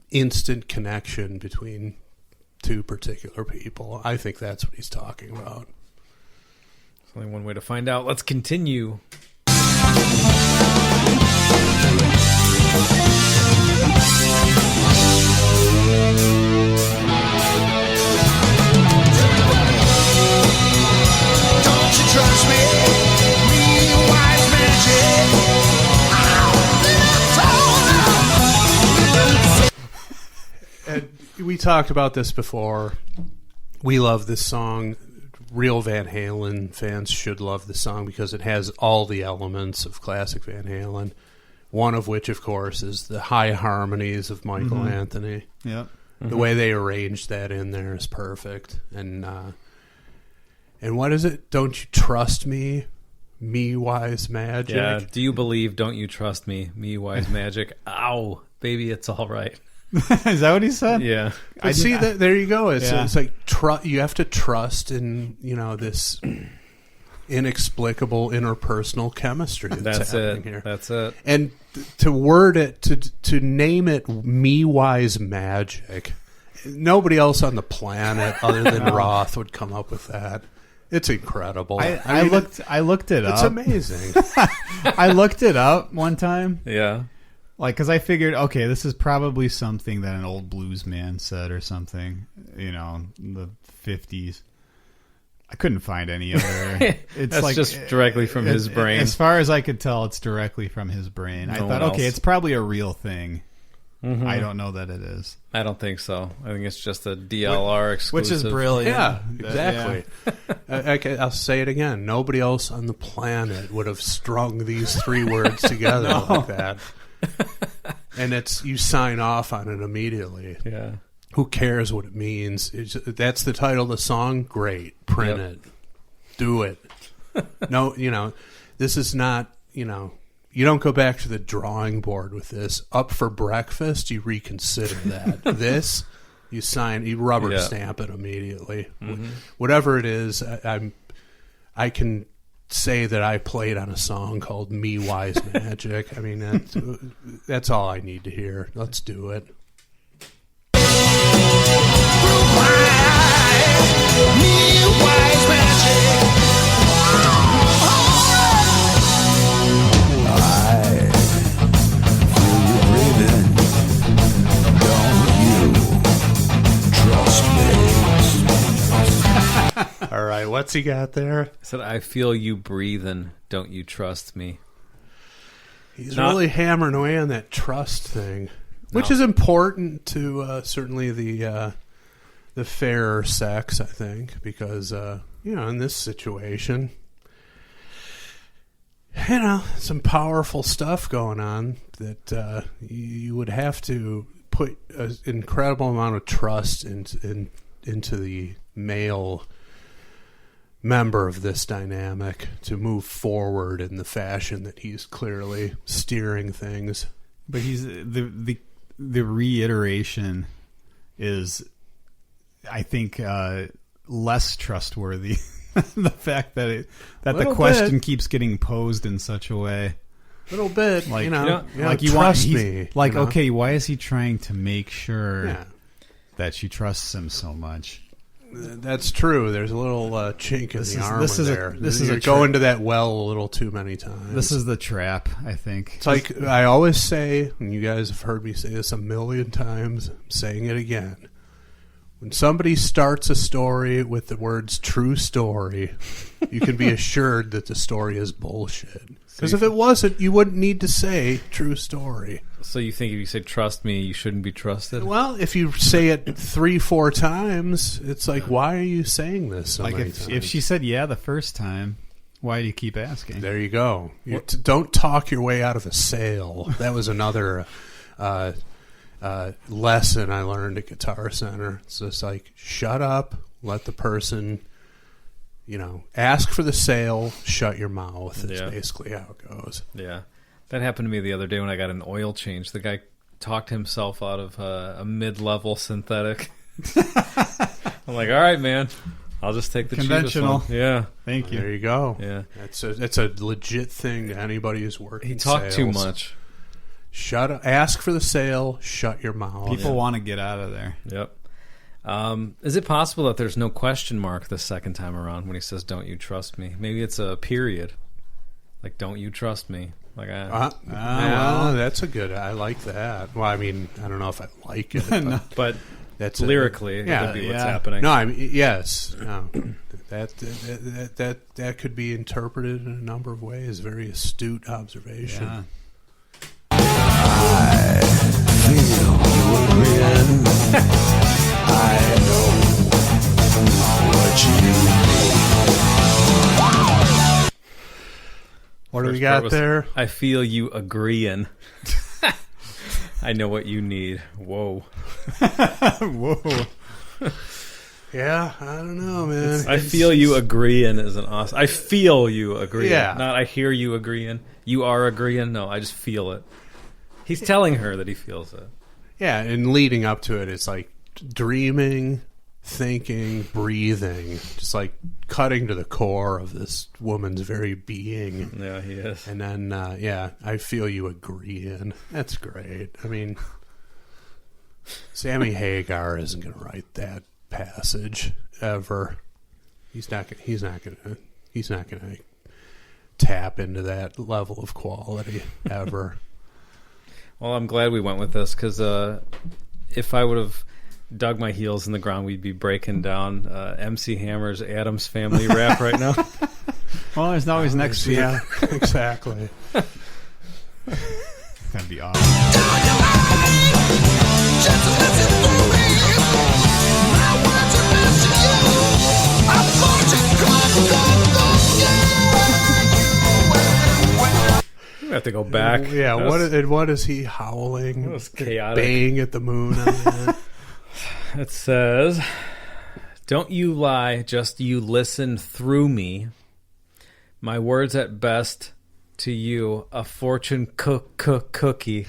instant connection between two particular people. I think that's what he's talking about. There's only one way to find out. Let's continue. Don't you trust me? Me, wise magic. And we talked about this before. We love this song. Real Van Halen fans should love this song because it has all the elements of classic Van Halen. One of which, of course, is the high harmonies of Michael Anthony. Yep. The way they arranged that in there is perfect. And what is it? Don't you trust me? Me, wise magic. Yeah. Do you believe? Don't you trust me? Me, wise magic. Ow, baby, it's all right. Is that what he said? Yeah. But see, there you go. It's like you have to trust in this inexplicable interpersonal chemistry that's happening here. That's it. And to word it, to name it "Me Wise Magic," nobody else on the planet other than Roth would come up with that. It's incredible. I looked it up. It's amazing. I looked it up one time. Yeah. Like, because I figured, okay, this is probably something that an old blues man said or something, in the 50s. I couldn't find any other. It's That's like, just directly from his brain. As far as I could tell, it's directly from his brain. I thought, okay, it's probably a real thing. Mm-hmm. I don't know that it is. I don't think so. I think it's just a DLR exclusive. Which is brilliant. Yeah, exactly. Yeah. I'll say it again. Nobody else on the planet would have strung these three words together like that. And you sign off on it immediately. Yeah. Who cares what it means? That's the title of the song. Great. Print it. Do it. No, this is not, you don't go back to the drawing board with this. Up for breakfast, you reconsider that. This, you rubber stamp it immediately. Mm-hmm. Whatever it is, I can say that I played on a song called "Me Wise Magic." I mean, that's all I need to hear. Let's do it. Me, wise magic. All right, what's he got there? I said, I feel you breathing. Don't you trust me? He's really hammering away on that trust thing, which is important to certainly the fairer sex, I think, because in this situation, some powerful stuff going on that you would have to put an incredible amount of trust into the male member of this dynamic to move forward in the fashion that he's clearly steering things. But he's the the reiteration is, I think, less trustworthy. The fact that the question keeps getting posed in such a way. Little bit, Like, like you trust me. Like, you know? okay, why is he trying to make sure Yeah. that she trusts him so much? That's true. There's a little chink in the armor this is there. a going to that well a little too many times. This is the trap, I think. It's like I always say, and you guys have heard me say this a million times, I'm saying it again. When somebody starts a story with the words true story, you can be assured that the story is bullshit. Because if it wasn't, you wouldn't need to say true story. So you think if you say trust me, you shouldn't be trusted? Well, if you say it 3-4 times, it's like, why are you saying this so Like many if times? she said yeah the first time, why do you keep asking? There you go. Don't talk your way out of a sale. That was another lesson I learned at Guitar Center. It's just like, shut up, let the person, ask for the sale, shut your mouth. It's basically how it goes. Yeah. That happened to me the other day when I got an oil change. The guy talked himself out of a mid-level synthetic. I'm like, all right, man. I'll just take the Conventional. cheapest one. Yeah. Thank you. There you go. Yeah. That's a legit thing to anybody who's working. He talked sales. too much. Shut up. Ask for the sale. Shut your mouth. People want to get out of there. Yep. Is it possible that there's no question mark the second time around when he says, don't you trust me? Maybe it's a period. Like, don't you trust me? Like, well, that's a good. I like that. Well, I mean, I don't know if I like it, No. but that's lyrically, it could be what's happening. No, I mean, yes, no, that could be interpreted in a number of ways. Very astute observation. Yeah. I know what you What do we First got part was, there? I feel you agreeing. I know what you need. Whoa. Whoa. Yeah, I don't know, man. I feel you agreeing is an awesome. I feel you agreeing. Yeah. Not I hear you agreeing. You are agreeing. No, I just feel it. He's telling her that he feels it. Yeah, and leading up to it, it's like dreaming, thinking, breathing, just like cutting to the core of this woman's very being. Yeah, he is. And then, I feel you agreeing. That's great. I mean, Sammy Hagar isn't going to write that passage ever. He's not going to tap into that level of quality ever. Well, I'm glad we went with this because if I would have dug my heels in the ground, we'd be breaking down MC Hammer's Addams Family rap right now. Well, there's always next week. Yeah, exactly. That'd be awesome. We have to go back. Yeah, That what is he howling? That was chaotic. Baying at the moon on that. It says, don't you lie, just you listen through me. My words at best to you, a fortune cookie.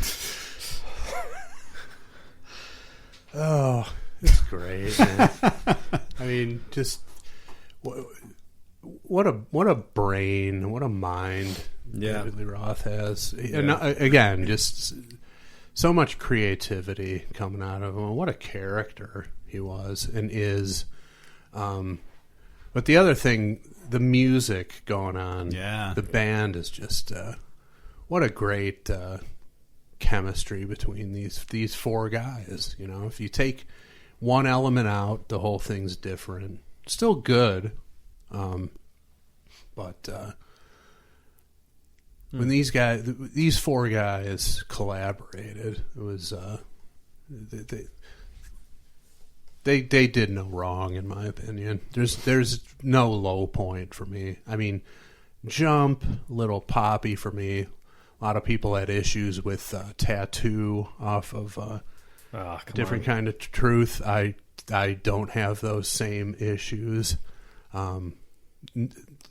Oh, it's great, man. I mean, just what a brain, what a mind David Lee Roth has. Yeah. And again, just so much creativity coming out of him. What a character he was and is. But the other thing, the music going on, the band is just what a great chemistry between these four guys. You know, if you take one element out, the whole thing's different. Still good, but when these four guys collaborated, it was they did no wrong, in my opinion. There's no low point for me. I mean, Jump, Little Poppy for me. A lot of people had issues with Tattoo off of Different Kind of Truth. I don't have those same issues.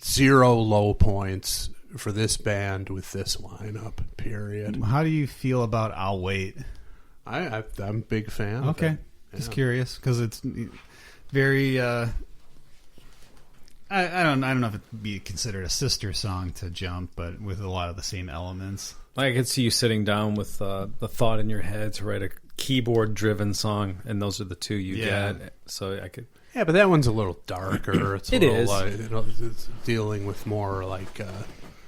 Zero low points for this band with this lineup, period. How do you feel about I'll Wait? I'm a big fan. Okay, of it. just curious because it's very. I don't know if it'd be considered a sister song to Jump, but with a lot of the same elements. I could see you sitting down with the thought in your head to write a keyboard-driven song, and those are the two you get. So I could. Yeah, but that one's a little darker. It's It's dealing with more like.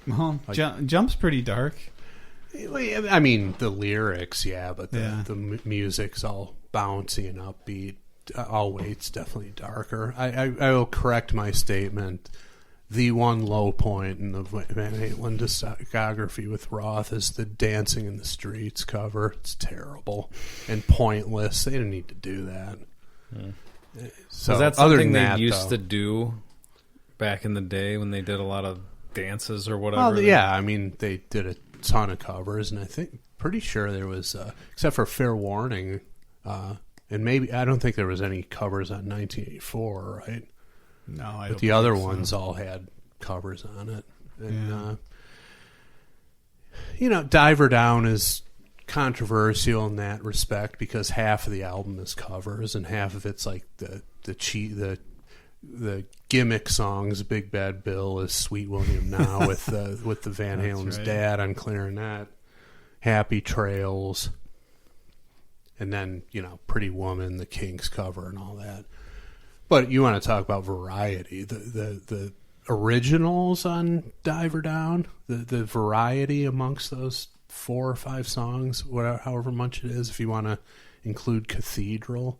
Well, Jump's pretty dark. I mean, the lyrics, but the music's all bouncy and upbeat. I'll Wait's definitely darker. I will correct my statement. The one low point in the Van Halen discography with Roth is the Dancing in the Streets cover. It's terrible and pointless. They didn't need to do that. So was that something they used to do back in the day when they did a lot of dances or whatever? Well, yeah, I mean, they did a ton of covers, and pretty sure there was, except for Fair Warning, and maybe, I don't think there was any covers on 1984, right? No, I but don't the other think so. ones all had covers on it. And, Diver Down is controversial in that respect because half of the album is covers and half of it's like the gimmick songs. Big Bad Bill is Sweet William Now with the Van Halen's dad on clarinet. Happy Trails, and then Pretty Woman, the Kinks cover, and all that. But you want to talk about variety? The originals on Diver Down, the variety amongst those 4 or 5 songs, however much it is, if you want to include Cathedral,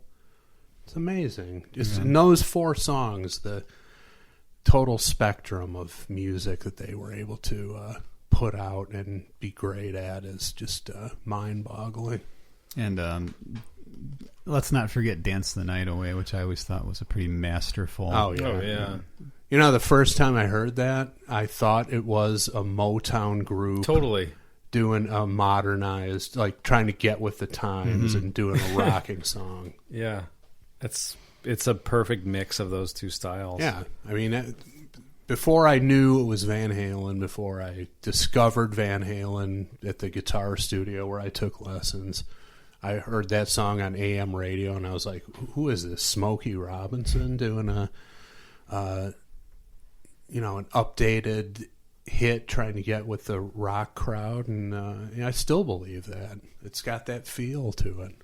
it's amazing. Just in those 4 songs, the total spectrum of music that they were able to put out and be great at is just mind-boggling. And let's not forget Dance the Night Away, which I always thought was a pretty masterful. Oh, yeah. The first time I heard that, I thought it was a Motown group. Totally. Doing a modernized, like trying to get with the times and doing a rocking song. Yeah. It's a perfect mix of those two styles. Yeah. I mean, before I knew it was Van Halen, before I discovered Van Halen at the guitar studio where I took lessons, I heard that song on AM radio, and I was like, who is this? Smokey Robinson doing an updated hit trying to get with the rock crowd, and I still believe that. It's got that feel to it.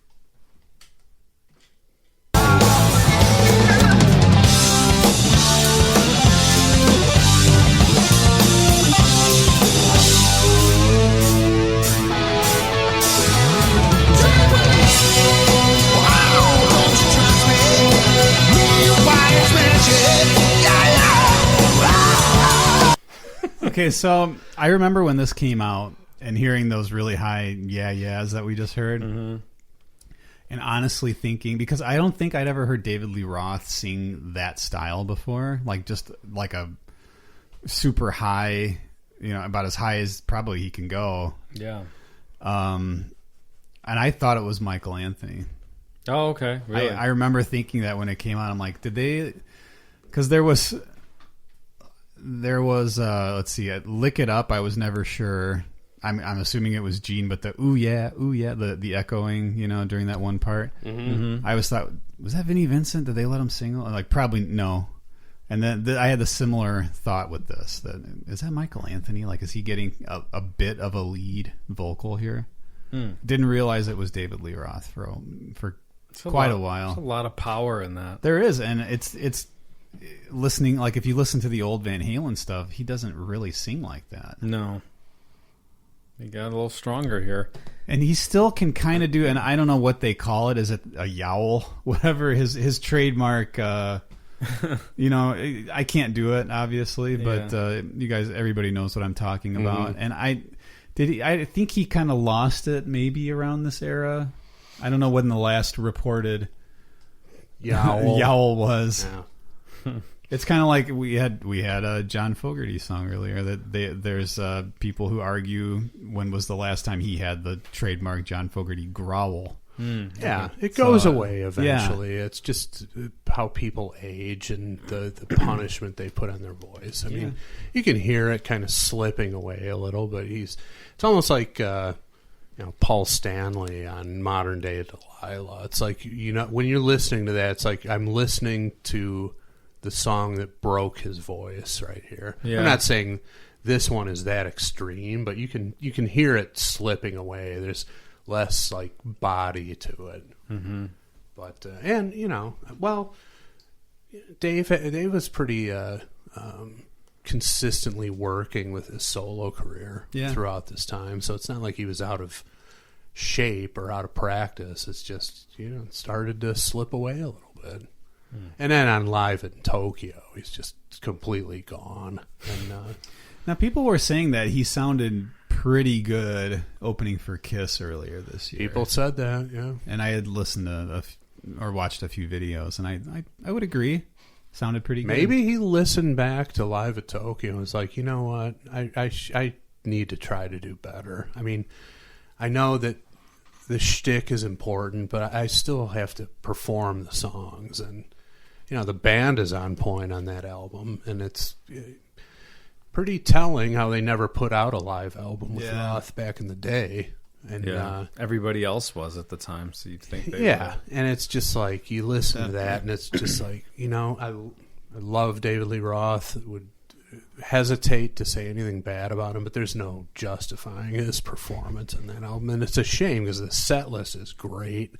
Okay, so I remember when this came out and hearing those really high yeahs that we just heard, and honestly thinking, because I don't think I'd ever heard David Lee Roth sing that style before, like just like a super high, about as high as probably he can go. Yeah. And I thought it was Michael Anthony. Oh, okay. Really? I remember thinking that when it came out. I'm like, did they? Because there was let's see, Lick It Up. I was never sure. I'm assuming it was Gene, but the ooh yeah, the echoing, during that one part. I always thought, was that Vinnie Vincent? Did they let him sing? Like, probably no. And then I had the similar thought with this. That is that Michael Anthony? Like, is he getting a bit of a lead vocal here? Didn't realize it was David Lee Roth for quite a while. There's a lot of power in that. There is, and it's listening. Like, if you listen to the old Van Halen stuff, he doesn't really sing like that. No, he got a little stronger here, and he still can kind of do. And I don't know what they call it. Is it a yowl? Whatever his trademark. I can't do it, obviously, but you guys, everybody knows what I'm talking about. And I think he kind of lost it maybe around this era. I don't know when the last reported yowl was. Yeah. It's kind of like we had a John Fogerty song earlier that there's people who argue when was the last time he had the trademark John Fogerty growl. Yeah, it goes away eventually. Yeah. It's just how people age and the punishment they put on their voice. I mean, you can hear it kind of slipping away a little, but it's almost like Paul Stanley on Modern Day Delilah. It's like, when you're listening to that, it's like I'm listening to the song that broke his voice right here. Yeah. I'm not saying this one is that extreme, but you can hear it slipping away. There's less like body to it. Mm-hmm. But Dave was pretty consistently working with his solo career throughout this time, so it's not like he was out of shape or out of practice. It's just it started to slip away a little bit. And then on Live in Tokyo, he's just completely gone. And now people were saying that he sounded pretty good opening for Kiss earlier this year. People said that, yeah. And I had listened to or watched a few videos, and I would agree. Sounded pretty good. Maybe he listened back to Live at Tokyo and was like, you know what, I need to try to do better. I mean, I know that the shtick is important, but I still have to perform the songs. And, the band is on point on that album, and it's pretty telling how they never put out a live album with Roth back in the day. And everybody else was at the time, so you'd think they would. And it's just like you listen to that, and it's just like I love David Lee Roth. Would hesitate to say anything bad about him, but there's no justifying his performance in that album, and it's a shame because the set list is great.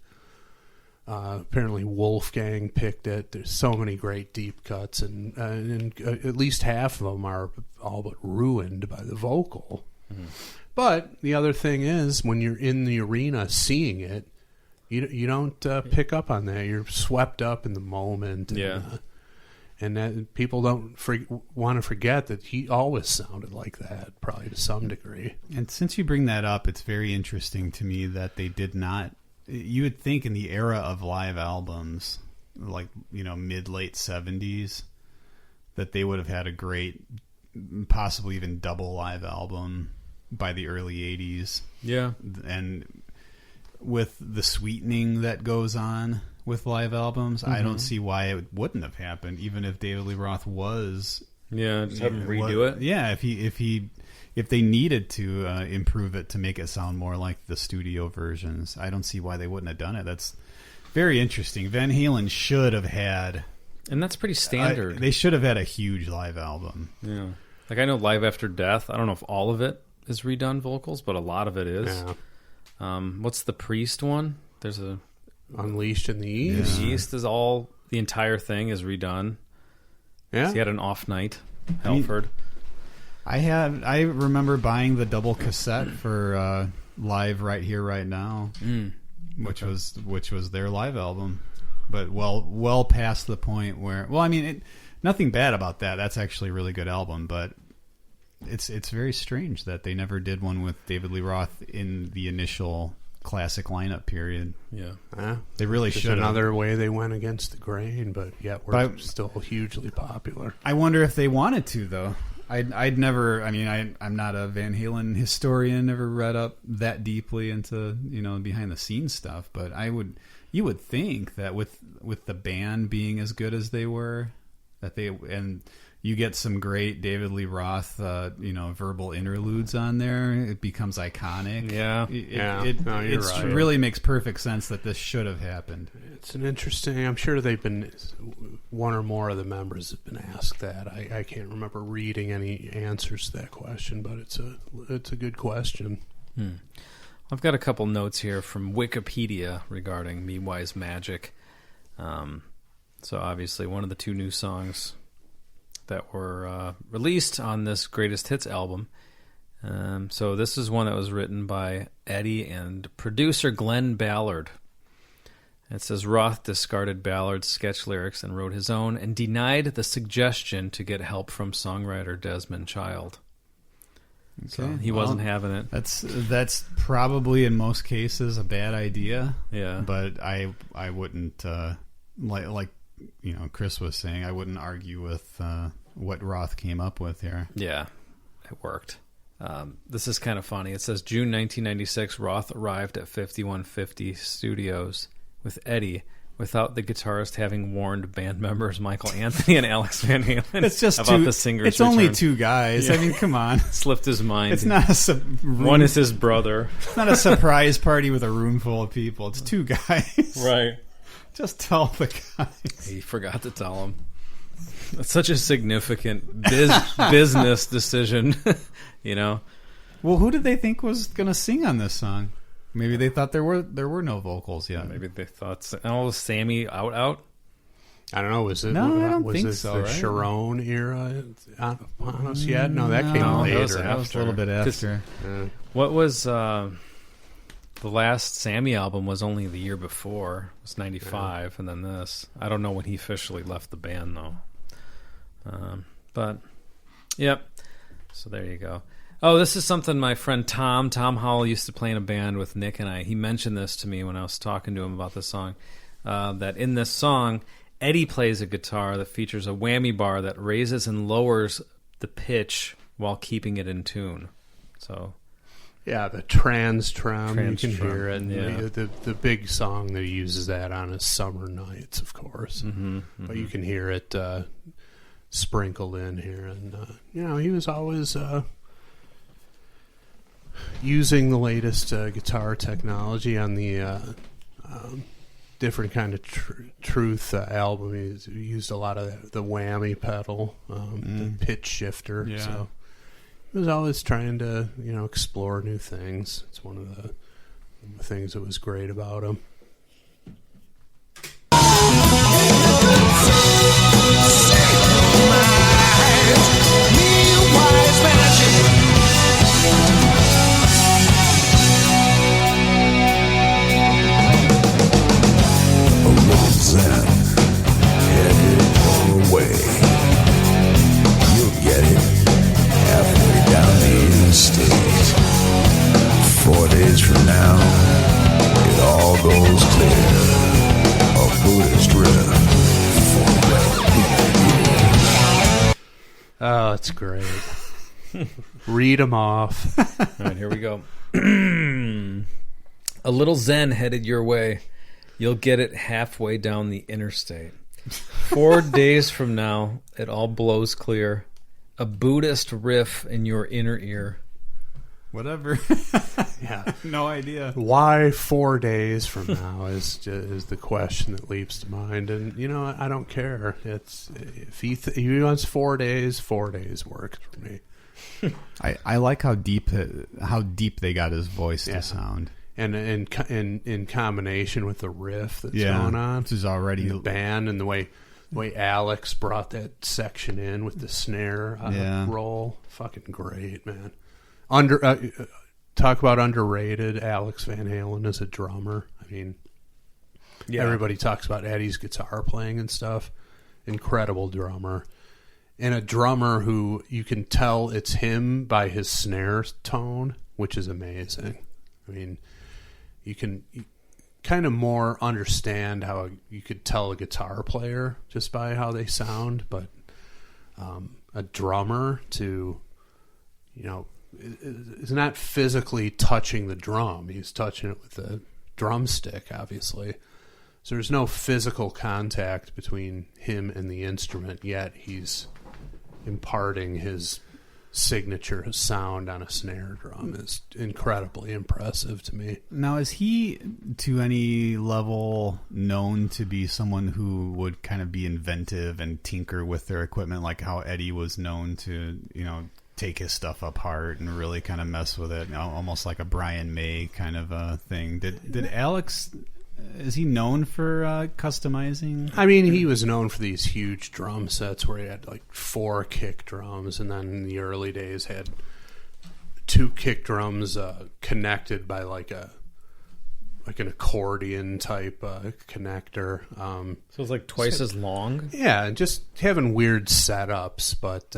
Apparently Wolfgang picked it. There's so many great deep cuts, and at least half of them are all but ruined by the vocal. Mm-hmm. But the other thing is, when you're in the arena seeing it, you don't pick up on that. You're swept up in the moment. And that people don't want to forget that he always sounded like that, probably to some degree. And since you bring that up, it's very interesting to me that they did not. You would think in the era of live albums, like mid-late 70s, that they would have had a great, possibly even double live album by the early 80s. Yeah. And with the sweetening that goes on with live albums, I don't see why it wouldn't have happened, even if David Lee Roth was... Yeah, just have him redo it? Yeah, if they needed to improve it to make it sound more like the studio versions, I don't see why they wouldn't have done it. That's very interesting. Van Halen should have had... And that's pretty standard. They should have had a huge live album. Yeah. Like, I know Live After Death, I don't know if all of it is redone vocals, but a lot of it is. Yeah. What's the Priest one? There's a... Unleashed in the East. The East is all... The entire thing is redone. Yeah. So he had an off night. Halford. I remember buying the double cassette for Live Right Here Right Now, which was their live album, but well past the point where nothing bad about that. That's actually a really good album, but it's very strange that they never did one with David Lee Roth in the initial classic lineup period. Yeah, they really should. Another way they went against the grain, but we're still hugely popular. I wonder if they wanted to, though. I'd never. I mean, I'm not a Van Halen historian. Never read up that deeply into behind the scenes stuff. But you would think that with the band being as good as they were, that you get some great David Lee Roth, verbal interludes on there. It becomes iconic. Yeah, it right. Really makes perfect sense that this should have happened. It's an interesting. I'm sure they've been one or more of the members have been asked that. I can't remember reading any answers to that question, but it's a good question. I've got a couple notes here from Wikipedia regarding Me Wise Magic. So obviously, one of the two new songs that were released on this Greatest Hits album. So this is one that was written by Eddie and producer Glenn Ballard. It says Roth discarded Ballard's sketch lyrics and wrote his own and denied the suggestion to get help from songwriter Desmond Child. Okay. So he wasn't having it. That's probably in most cases a bad idea. Yeah. But I wouldn't like Chris was saying, I wouldn't argue with what Roth came up with here. Yeah, it worked. This is kind of funny. It says June 1996, Roth arrived at 5150 Studios with Eddie without the guitarist having warned band members Michael Anthony and Alex Van Halen It's just about two, the singer's It's only return. two guys. I mean, come on. Slipped his mind. It's not a One is his brother. It's not a surprise party with a room full of people. It's two guys. Right. Just tell the guys. He forgot to tell him. That's such a significant business decision, you know. Well, who did they think was going to sing on this song? Maybe they thought there were no vocals yet. Maybe they thought, oh, was Sammy out? I don't know. Was it? No, I don't was think it so, the right? Sharon era on us yet? No, that came No, later. that was a little bit after. What was the last Sammy album? Was only the year before. It was 95, and then this. I don't know when he officially left the band though. But yep. So there you go. Oh, this is something my friend Tom Howell used to play in a band with Nick and I. He mentioned this to me when I was talking to him about this song. That in this song, Eddie plays a guitar that features a whammy bar that raises and lowers the pitch while keeping it in tune. So, yeah, the trans-trum, you can Trans-trum, hear it. yeah. The big song that he uses that on is Summer Nights, of course. But you can hear it sprinkled in here. And, he was always using the latest guitar technology on the different kind of Truth album. He used a lot of the whammy pedal, the pitch shifter. Yeah. So he was always trying to, explore new things. It's one of the things that was great about him. Zen, headed your way. You'll get it halfway down the interstate. 4 days from now, it all goes clear. A Buddhist riff for Oh, that's great. Read them off. all right, here we go. A little Zen headed your way. You'll get it halfway down the interstate. 4 days from now, it all blows clear. A Buddhist riff in your inner ear. Whatever. Yeah. No idea. Why 4 days from now is the question that leaps to mind, and I don't care. It's if he wants 4 days, 4 days works for me. I like how deep they got his voice to sound, and in combination with the riff that's going on, which is already the band and the way Alex brought that section in with the snare roll, fucking great, man. Talk about underrated. Alex Van Halen as a drummer. I mean, everybody talks about Eddie's guitar playing and stuff. Incredible drummer. And a drummer who you can tell it's him by his snare tone, which is amazing. I mean, you can kind of more understand how you could tell a guitar player just by how they sound, but a drummer to, is not physically touching the drum. He's touching it with a drumstick, obviously. So there's no physical contact between him and the instrument, yet he's imparting his signature sound on a snare drum. Is incredibly impressive to me. Now, is he to any level known to be someone who would kind of be inventive and tinker with their equipment, like how Eddie was known to, take his stuff apart and really kind of mess with it, almost like a Brian May kind of a thing? Did Alex, is he known for customizing? I mean, he was known for these huge drum sets where he had like 4 kick drums, and then in the early days had 2 kick drums connected by like an accordion type connector. So it's like twice as long? Yeah, and just having weird setups, but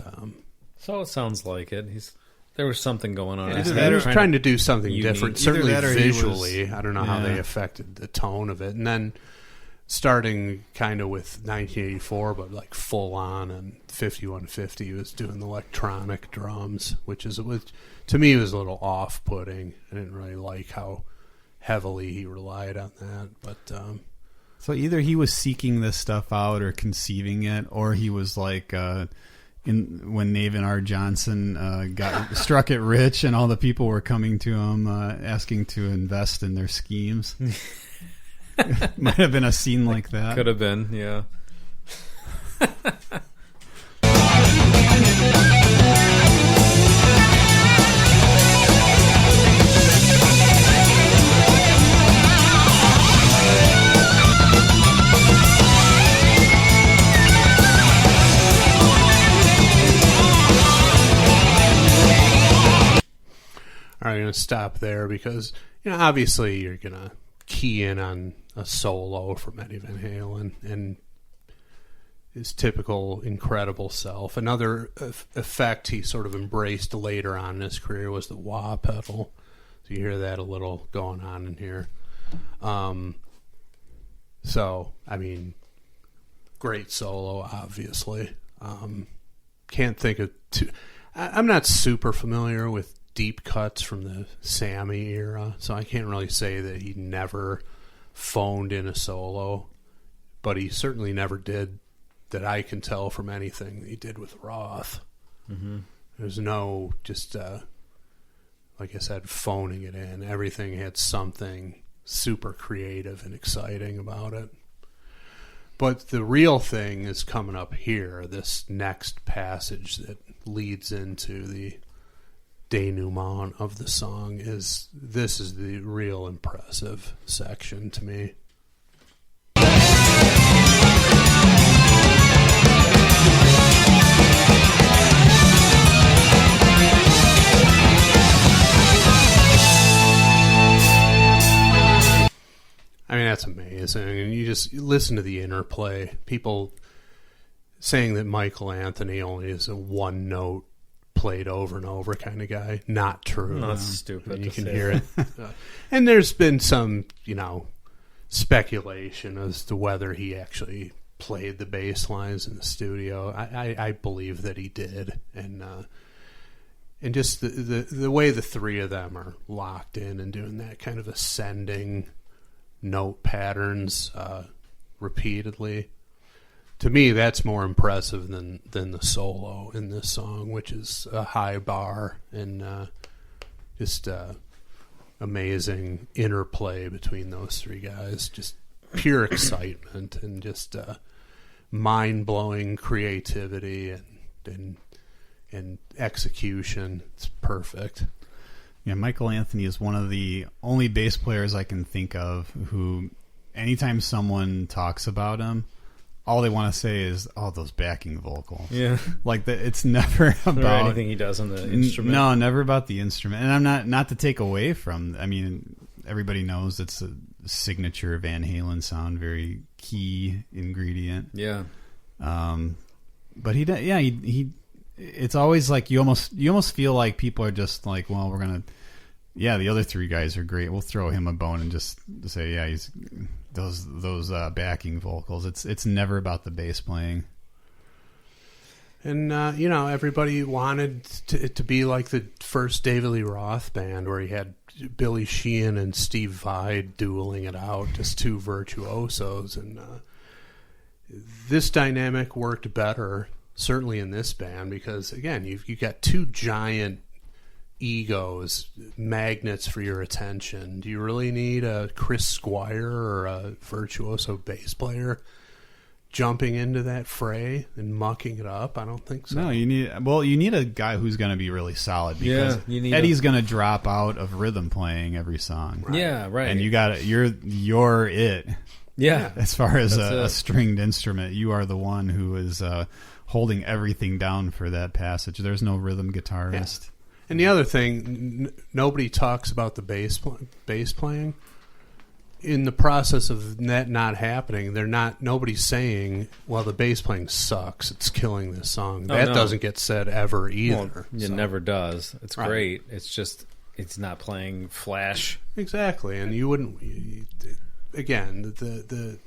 So it sounds like it. There was something going on. he was trying to do something different, certainly that or he visually. I don't know how they affected the tone of it. And then starting kind of with 1984, but like full on and 5150, he was doing the electronic drums, which to me was a little off-putting. I didn't really like how heavily he relied on that. But So either he was seeking this stuff out or conceiving it, or he was like when Navin R. Johnson got struck it rich and all the people were coming to him asking to invest in their schemes. Might have been a scene like that. Could have been, yeah. All right, I'm going to stop there because, obviously you're going to key in on a solo from Eddie Van Halen and his typical incredible self. Another effect he sort of embraced later on in his career was the wah pedal. So you hear that a little going on in here. So, I mean, great solo, obviously. Can't think of I'm not super familiar with deep cuts from the Sammy era, so I can't really say that he never phoned in a solo, but he certainly never did, that I can tell from anything that he did with Roth. Mm-hmm. There's no just, like I said, phoning it in. Everything had something super creative and exciting about it. But the real thing is coming up here, this next passage that leads into the denouement of the song. This is the real impressive section to me. I mean, that's amazing. And you just listen to the interplay. People saying that Michael Anthony only is a one note played over and over kind of guy. Not true. No, that's stupid. And you can hear it. And there's been some, speculation as to whether he actually played the bass lines in the studio. I believe that he did. And just the way the three of them are locked in and doing that kind of ascending note patterns repeatedly. To me, that's more impressive than the solo in this song, which is a high bar and just amazing interplay between those three guys. Just pure excitement and just mind-blowing creativity and execution. It's perfect. Yeah, Michael Anthony is one of the only bass players I can think of who, anytime someone talks about him, all they want to say is, "Oh, those backing vocals." Yeah, it's never about or anything he does on the instrument. No, never about the instrument. And I'm not to take away from. I mean, everybody knows it's a signature Van Halen sound, very key ingredient. Yeah. But he. It's always like you almost feel like people are just like, well, we're gonna. Yeah, the other three guys are great. We'll throw him a bone and just say, yeah, he's those backing vocals. It's never about the bass playing. And everybody wanted it to be like the first David Lee Roth band, where he had Billy Sheehan and Steve Vai dueling it out, just two virtuosos. And this dynamic worked better, certainly in this band, because again, you've got two giant egos, magnets for your attention. Do you really need a Chris Squire or a virtuoso bass player jumping into that fray and mucking it up? I don't think so. No, you need a guy who's going to be really solid, because Eddie's going to drop out of rhythm playing every song. Right. Yeah, right. And you're it. Yeah. As far as a stringed instrument, you are the one who is holding everything down for that passage. There's no rhythm guitarist. Yeah. And the other thing, nobody talks about the bass playing. In the process of that not happening, nobody's saying, well, the bass playing sucks, it's killing this song. That doesn't get said ever either. Well, it never does. It's right. Great. It's just, it's not playing flash. Exactly. And you wouldn't, again, the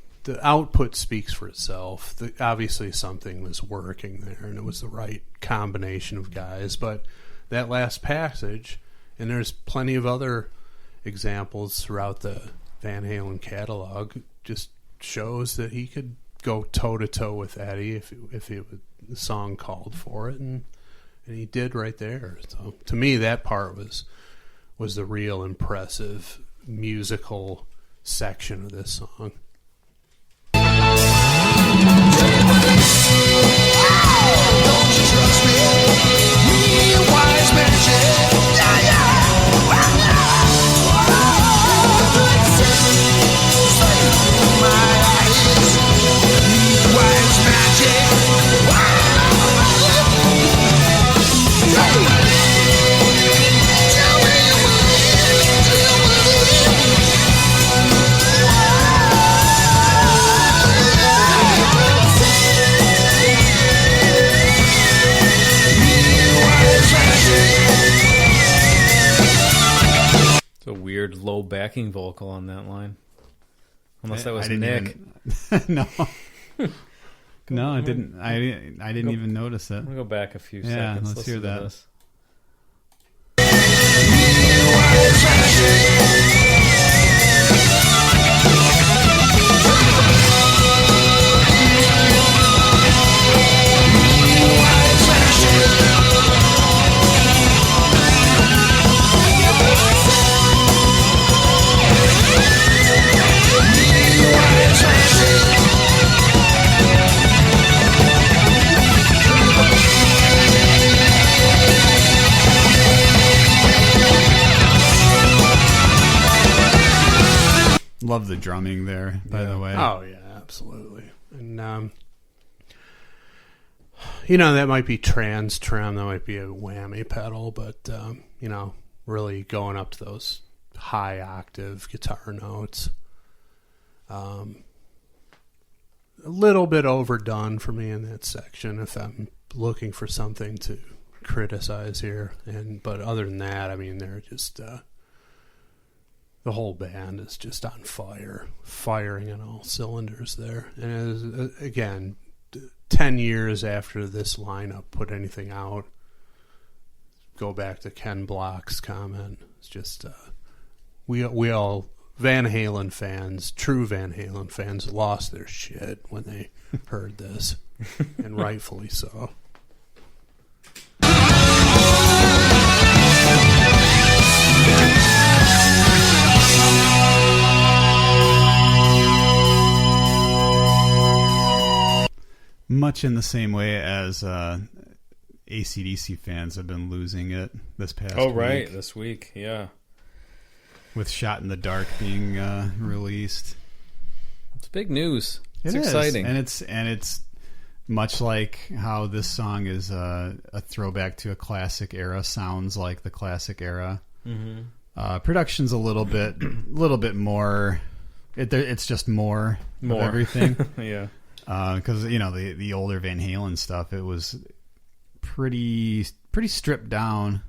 output speaks for itself. Obviously something was working there, and it was the right combination of guys, but that last passage, and there's plenty of other examples throughout the Van Halen catalog, just shows that he could go toe to toe with Eddie if the song called for it, and he did right there. So to me, that part was the real impressive musical section of this song. Don't you trust me? Me, wise magic. Yeah, yeah. My eyes. Me, wise magic. It's a weird low backing vocal on that line. Unless that was I didn't Nick. Even, no, I didn't. I didn't even notice it. I'm gonna go back a few Yeah, seconds. let's hear Listen to that. this. Love the drumming there, by the way. Oh yeah, absolutely. And that might be trans trim, that might be a whammy pedal, but really going up to those high octave guitar notes. A little bit overdone for me in that section if I'm looking for something to criticize here. But other than that, I mean, they're just the whole band is just on fire, firing on all cylinders there. And again, 10 years after this lineup put anything out, go back to Ken Block's comment. It's just we all Van Halen fans, true Van Halen fans, lost their shit when they heard this, and rightfully so. Much in the same way as AC/DC fans have been losing it this past week. Oh, right, this week, yeah. With Shot in the Dark being released. It's big news. It's It is. exciting. And it's much like how this song is a throwback to a classic era, sounds like the classic era. Mm-hmm. Production's a little bit more. It's just more of everything. Yeah. Because the older Van Halen stuff, it was pretty stripped down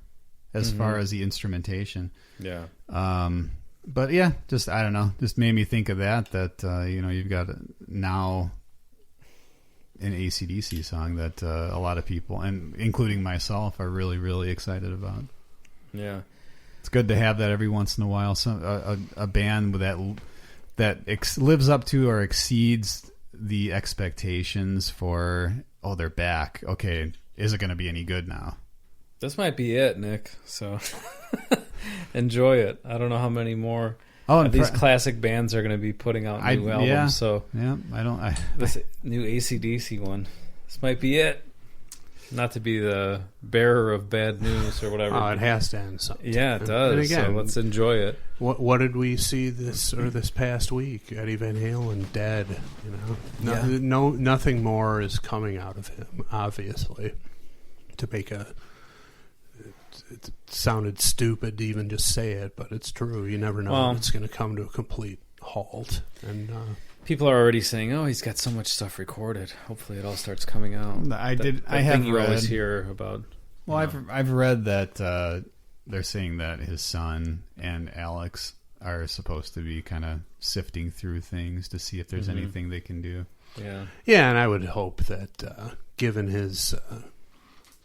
as far as the instrumentation. Yeah. But yeah, just I don't know, just made me think of that you've got now an AC/DC song that a lot of people, and including myself, are really, really excited about. Yeah. It's good to have that every once in a while. A band that lives up to or exceeds the expectations for, they're back. Okay, is it going to be any good now? This might be it, Nick. So enjoy it. I don't know how many more of these classic bands are going to be putting out new albums. Yeah, so yeah, this new AC/DC one. This might be it. Not to be the bearer of bad news or whatever. Oh, it has to end sometime. Yeah, it does. And again, so let's enjoy it. What did we see this past week? Eddie Van Halen dead. Nothing more is coming out of him. Obviously, to make it sounded stupid to even just say it, but it's true. You never know when it's going to come to a complete halt. And people are already saying, "Oh, he's got so much stuff recorded. Hopefully, it all starts coming out." I have you read, always hear about. Well, I've read that they're saying that his son and Alex are supposed to be kind of sifting through things to see if there's anything they can do. Yeah, and I would hope that given his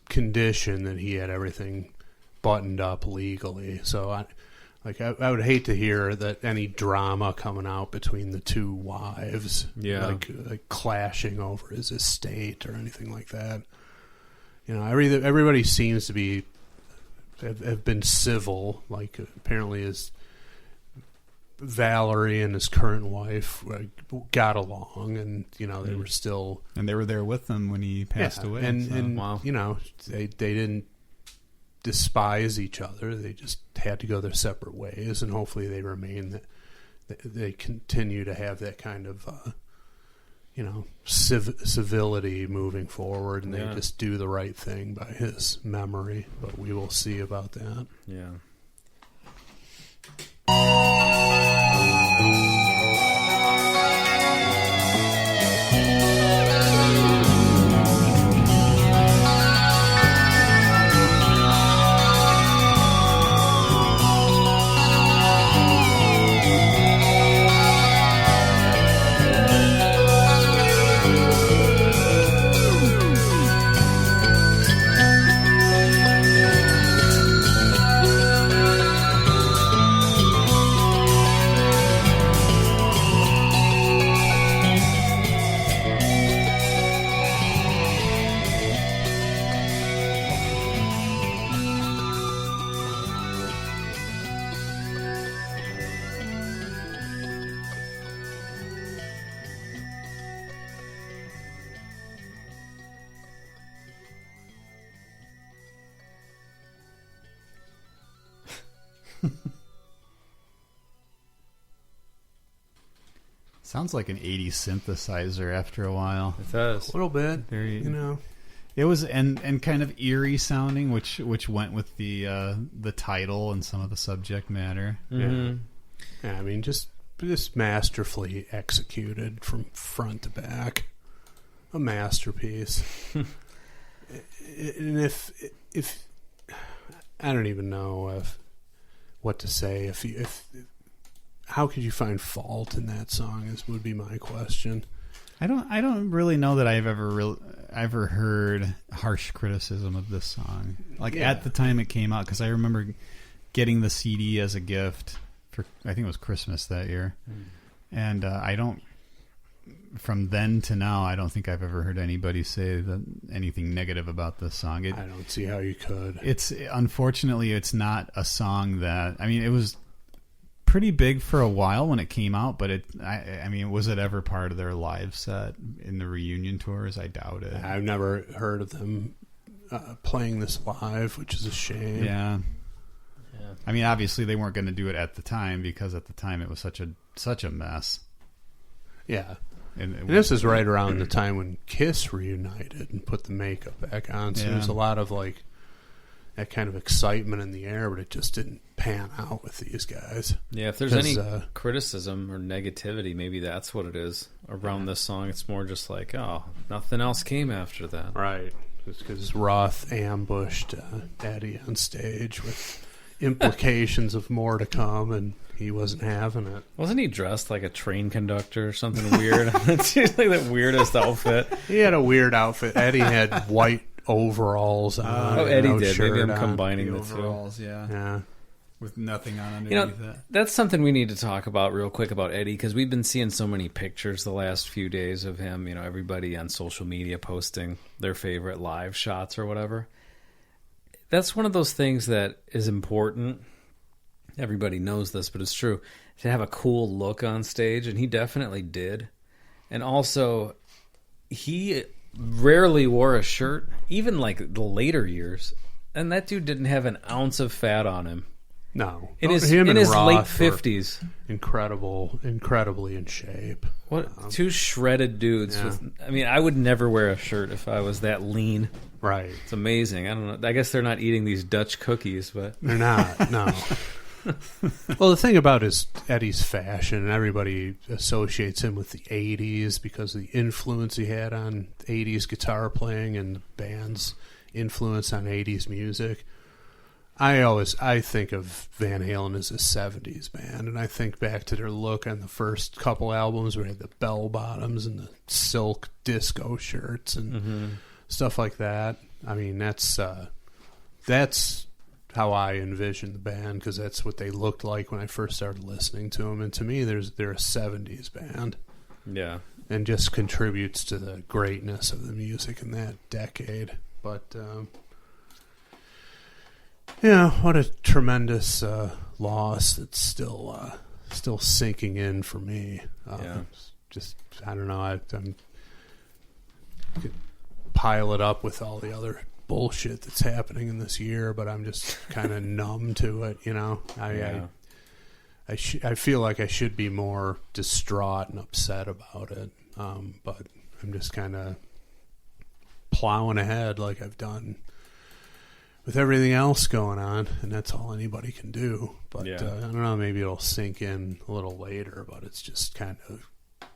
condition, that he had everything buttoned up legally. So Like, I would hate to hear that any drama coming out between the two wives, like clashing over his estate or anything like that. You know, everybody seems to be have been civil. Like, apparently his Valerie and his current wife got along, and you know they were still, and they were there with him when he passed away. And wow. you know they didn't despise each other. They just had to go their separate ways, and hopefully they remain they continue to have that kind of civility moving forward, and they just do the right thing by his memory. But we will see about that. Yeah. Sounds like an 80s synthesizer after a while. It does. A little bit, Very, you know. It was and kind of eerie sounding, which went with the title and some of the subject matter. Mm-hmm. Yeah, I mean, just masterfully executed from front to back, a masterpiece. And if I don't even know what to say, if how could you find fault in that song? Would be my question. I don't really know that I've ever heard harsh criticism of this song. Like at the time it came out, because I remember getting the CD as a gift for, I think it was Christmas that year, and I don't. From then to now, I don't think I've ever heard anybody say anything negative about this song. I don't see how you could. It's unfortunately, it's not a song that, I mean, it was pretty big for a while when it came out, but I mean, was it ever part of their live set in the reunion tours? I doubt it. I've never heard of them playing this live, which is a shame. Yeah. I mean, obviously they weren't going to do it at the time, because at the time it was such a mess. Yeah. And this is right around the time when Kiss reunited and put the makeup back on. So there's a lot of like that kind of excitement in the air, but it just didn't pan out with these guys. Yeah, if there's any criticism or negativity, maybe that's what it is around this song. It's more just like, oh, nothing else came after that. Right. It's because Roth ambushed Eddie on stage with implications of more to come, and he wasn't having it. Wasn't he dressed like a train conductor or something weird? It's usually the weirdest outfit. He had a weird outfit. Eddie had white overalls on. Eddie did. Maybe I'm combining the overalls, two. Yeah. With nothing on underneath that. That's something we need to talk about real quick about Eddie, because we've been seeing so many pictures the last few days of him. You know, everybody on social media posting their favorite live shots or whatever. That's one of those things that is important. Everybody knows this, but it's true. To have a cool look on stage, and he definitely did. And also, he rarely wore a shirt, even like the later years. And that dude didn't have an ounce of fat on him. No. In his Roth late 50s. Incredibly in shape. What two shredded dudes. Yeah. I mean, I would never wear a shirt if I was that lean. Right. It's amazing. I don't know. I guess they're not eating these Dutch cookies, but They're not, no. Well, the thing about Eddie's fashion, and everybody associates him with the 80s because of the influence he had on 80s guitar playing and the band's influence on 80s music. I think of Van Halen as a 70s band, and I think back to their look on the first couple albums where they had the bell bottoms and the silk disco shirts and stuff like that. I mean, that's how I envisioned the band, because that's what they looked like when I first started listening to them. And to me, they're a 70s band. Yeah. And just contributes to the greatness of the music in that decade. But, yeah, what a tremendous loss that's still sinking in for me. Just, I don't know, I could pile it up with all the other bullshit that's happening in this year, but I'm just kind of numb to it, you know. I feel like I should be more distraught and upset about it, but I'm just kind of plowing ahead like I've done with everything else going on, and that's all anybody can do. But I don't know, maybe it'll sink in a little later, but it's just kind of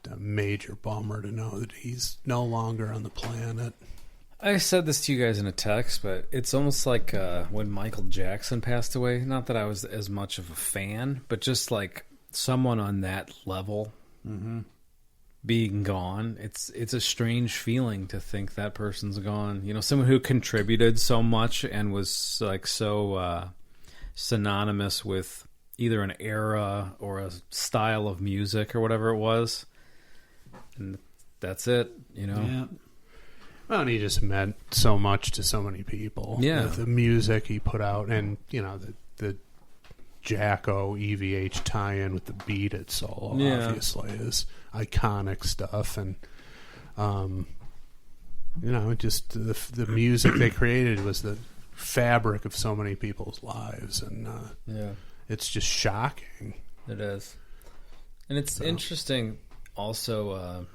a major bummer to know that he's no longer on the planet. I said this to you guys in a text, but it's almost like when Michael Jackson passed away. Not that I was as much of a fan, but just like someone on that level being gone. It's a strange feeling to think that person's gone. You know, someone who contributed so much and was like so synonymous with either an era or a style of music or whatever it was. And that's it, you know? Yeah. Well, and he just meant so much to so many people. Yeah. The music he put out, and, you know, the Jacko EVH tie-in with the Beat It solo, obviously, is iconic stuff. And, you know, just the music they created was the fabric of so many people's lives. And it's just shocking. It is. And it's interesting also,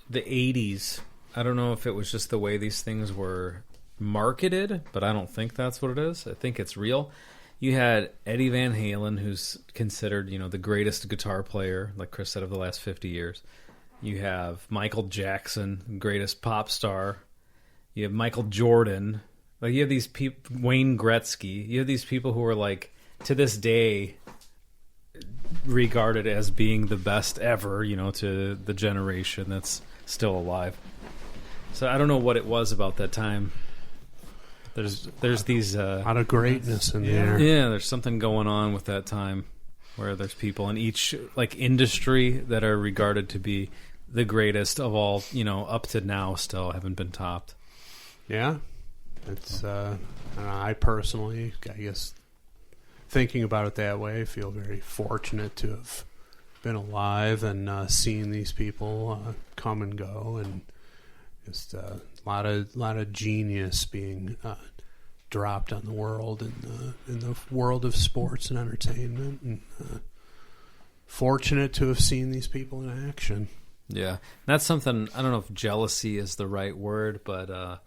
the 80s. I don't know if it was just the way these things were marketed, but I don't think that's what it is. I think it's real. You had Eddie Van Halen, who's considered, you know, the greatest guitar player, like Chris said, of the last 50 years. You have Michael Jackson, greatest pop star. You have Michael Jordan. Like, you have these people, Wayne Gretzky. You have these people who are, like, to this day, regarded as being the best ever, you know, to the generation that's still alive. So I don't know what it was about that time. There's these a lot of greatness in there. Yeah, there's something going on with that time where there's people in each like industry that are regarded to be the greatest of all, you know, up to now still haven't been topped. Yeah. It's I don't know, I personally, I guess, thinking about it that way, feel very fortunate to have been alive and seen these people come and go, and just a lot of genius being dropped on the world in the world of sports and entertainment, and fortunate to have seen these people in action. Yeah, that's something. I don't know if jealousy is the right word, but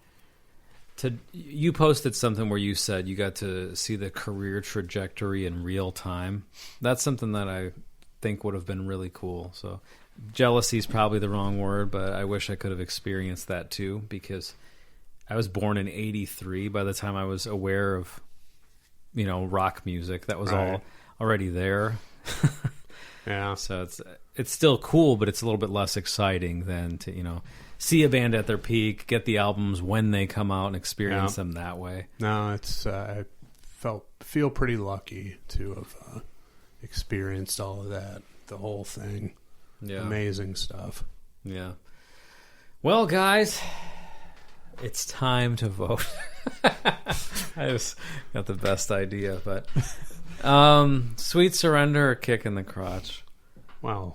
you posted something where you said you got to see the career trajectory in real time. That's something that I think would have been really cool. So jealousy is probably the wrong word, but I wish I could have experienced that too, because I was born in 83. By the time I was aware of, you know, rock music, that was all already there. Yeah. So it's still cool, but it's a little bit less exciting than to, you know, see a band at their peak, get the albums when they come out and experience them that way. No, it's I feel pretty lucky to have experienced all of that, the whole thing. Yeah. Amazing stuff. Yeah. Well, guys, it's time to vote. I just got the best idea, but Sweet Surrender or Kick in the Crotch? Wow.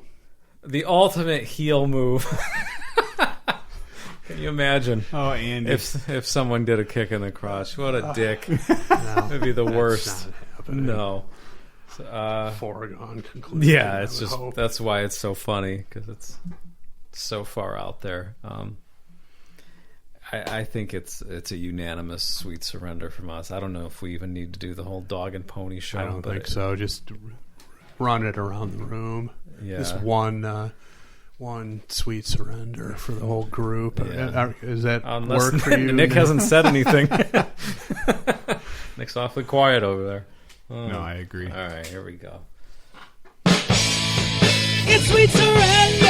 The ultimate heel move. Can you imagine? Oh, Andy. If someone did a kick in the crotch, what a dick. It'd be the worst. Not happening. No. Foregone conclusion. Yeah, it's just hope. That's why it's so funny, because it's so far out there. I think it's a unanimous Sweet Surrender from us. I don't know if we even need to do the whole dog and pony show. I don't think so. Just run it around the room. Yeah. Just one Sweet Surrender for the whole group. Yeah. Is that work for you? Nick hasn't said anything. Nick's awfully quiet over there. No, I agree. All right, here we go. It's Sweet Surrender.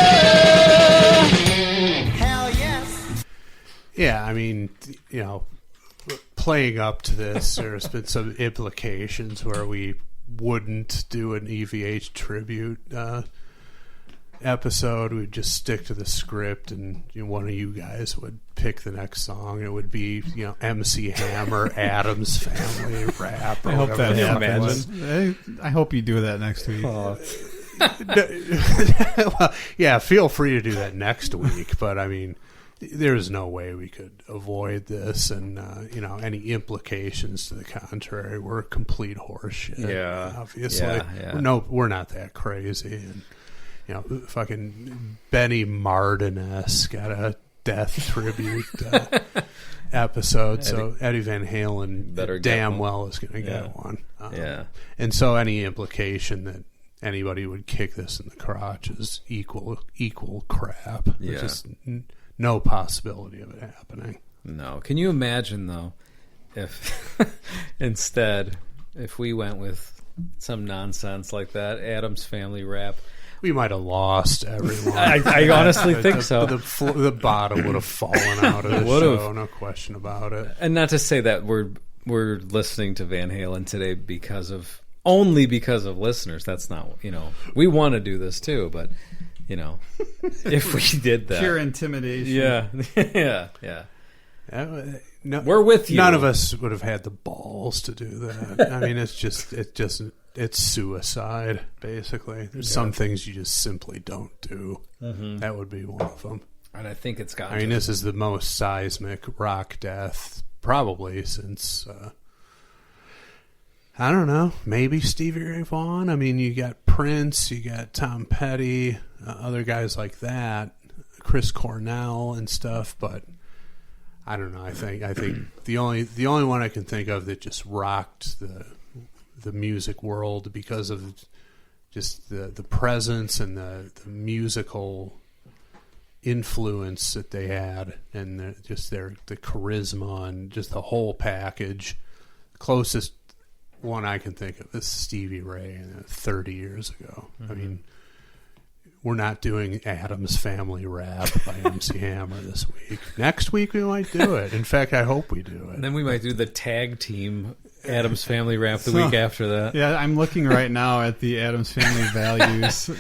Hell yes. Yeah, I mean, you know, playing up to this, there's been some implications where we wouldn't do an EVH tribute episode. We'd just stick to the script, and one of you guys would pick the next song. It would be MC Hammer, Adam's Family Rap. I hope that happens. I hope you do that next week. Well, yeah, feel free to do that next week, but I mean, there's no way we could avoid this, and any implications to the contrary were complete horseshit. Yeah, obviously, yeah. No, we're not that crazy, and fucking Benny Martin-esque got a death tribute episode, so Eddie Van Halen damn well is going to get one. And so any implication that anybody would kick this in the crotch is equal crap. There's just no possibility of it happening. No. Can you imagine, though, if instead, if we went with some nonsense like that, Adam's Family Rap? We might have lost everyone. I honestly think so. The bottom would have fallen out of the show, no question about it. And not to say that we're listening to Van Halen today only because of listeners. That's not, we want to do this too, but, if we did that. Pure intimidation. Yeah. No, we're with you. None of us would have had the balls to do that. I mean, it's suicide, basically. There's some things you just simply don't do. Mm-hmm. That would be one of them. And I think it's got. I mean, this is the most seismic rock death probably since. I don't know. Maybe Stevie Ray Vaughan. I mean, you got Prince, you got Tom Petty, other guys like that, Chris Cornell and stuff. But I don't know. I think the only one I can think of that just rocked the music world because of just the presence and the musical influence that they had, and the charisma and just the whole package. Closest one I can think of is Stevie Ray 30 years ago. Mm-hmm. I mean, we're not doing Adam's Family Rap by MC Hammer this week. Next week we might do it. In fact, I hope we do it. And then we might do the tag team Adam's Family Rap the week after that. Yeah, I'm looking right now at the Adam's Family values. Did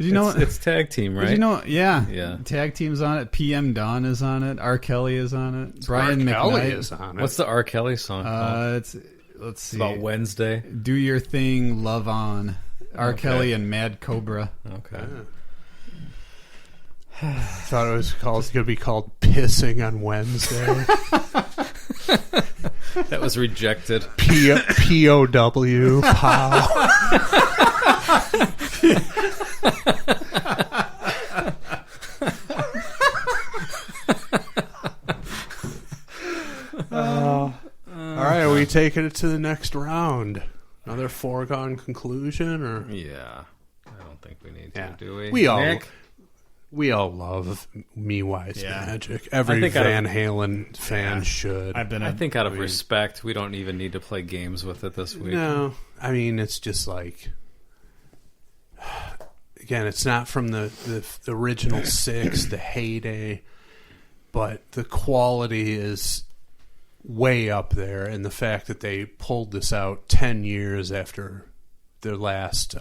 you know it's tag team, right? Did you know? Yeah. Tag team's on it. PM Dawn is on it. R. Kelly is on it. Brian McKnight is on it. What's the R. Kelly song called? Let's see. It's about Wednesday. Do Your Thing, Love On. R. Kelly and Mad Cobra. Okay. I thought it was going to be called Pissing on Wednesday. That was rejected. POW. Pow. All right, are we taking it to the next round? Another foregone conclusion, or yeah, I don't think we need to, do we? We all love Me Wise Magic. Every Van Halen fan should. I think out of respect, we don't even need to play games with it this week. No, I mean it's just like, again, it's not from the original six, the heyday, but the quality is way up there, and the fact that they pulled this out 10 years after their last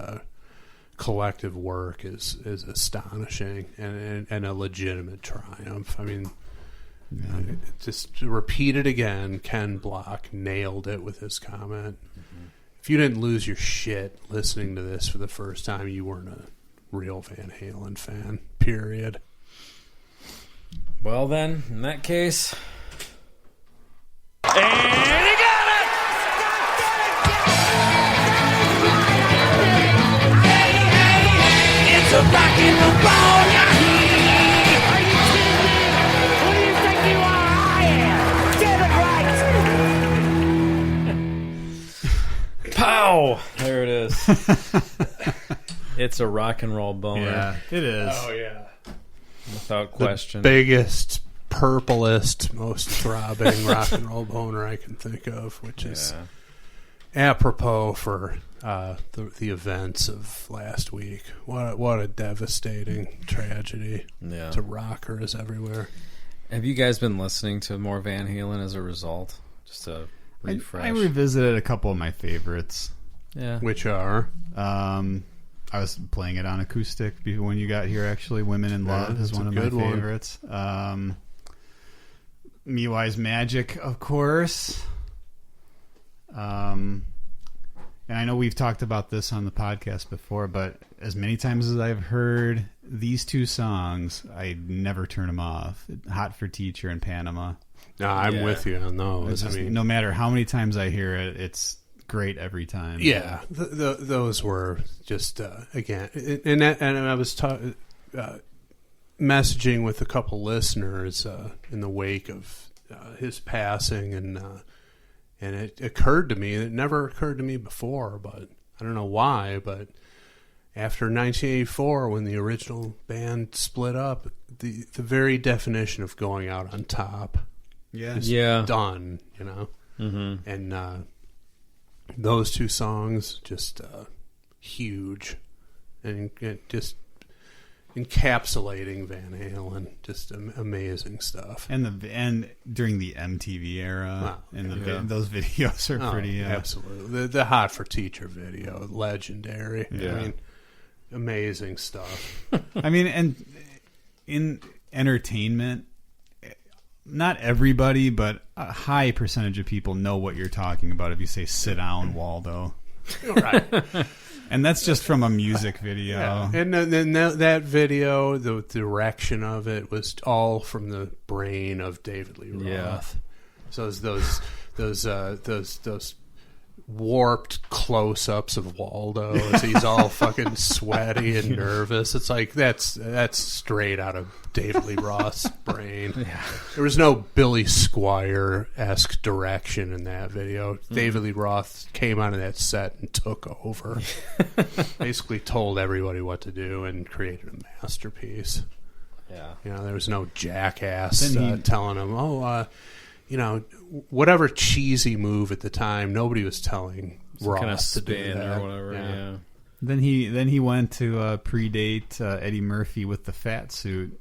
collective work is astonishing and a legitimate triumph. I mean, just to repeat it again, Ken Block nailed it with his comment. Mm-hmm. If you didn't lose your shit listening to this for the first time, you weren't a real Van Halen fan, period. Well then, in that case... And he got it! It's a rock and roll ball. Are you kidding me? Who do you think you are? I am. Get it right. Pow! There it is. It's a rock and roll boner. Yeah, it is. Oh, yeah. Without question. The biggest, purplest, most throbbing rock and roll boner I can think of, which is apropos for the events of last week. What a devastating tragedy to rockers everywhere. Have you guys been listening to more Van Halen as a result? just a refresh. I revisited a couple of my favorites. Yeah. Which are? I was playing it on acoustic when you got here, actually. Women in Love is one of my favorites. Miwai's Magic, of course. And I know we've talked about this on the podcast before, but as many times as I've heard these two songs, I never turn them off. Hot for Teacher and Panama. No, I'm with you on those. Just, no matter how many times I hear it, it's great every time. Yeah, those were just again, and I was messaging with a couple listeners in the wake of his passing, and it occurred to me. It never occurred to me before, but I don't know why. But after 1984, when the original band split up, the very definition of going out on top, is done. You know, and those two songs just huge, and just encapsulating Van Halen, just amazing stuff. And during the MTV era, those videos are pretty absolutely the Hot for Teacher video, legendary. Yeah. I mean, amazing stuff. I mean, and in entertainment, not everybody, but a high percentage of people know what you're talking about if you say "Sit down, Waldo." Right. And that's just from a music video. Yeah. And then that video, the direction of it was all from the brain of David Lee Roth. Yeah. So those warped close-ups of Waldo as he's all fucking sweaty and nervous. It's like that's straight out of David Lee Roth's brain. Yeah. There was no Billy Squier-esque direction in that video. David Lee Roth came onto that set and took over. Basically told everybody what to do and created a masterpiece. Yeah. You know, there was no jackass telling him, whatever cheesy move at the time, nobody was telling Roth kind of to do spin that. or whatever. Yeah. Then he went to predate Eddie Murphy with the fat suit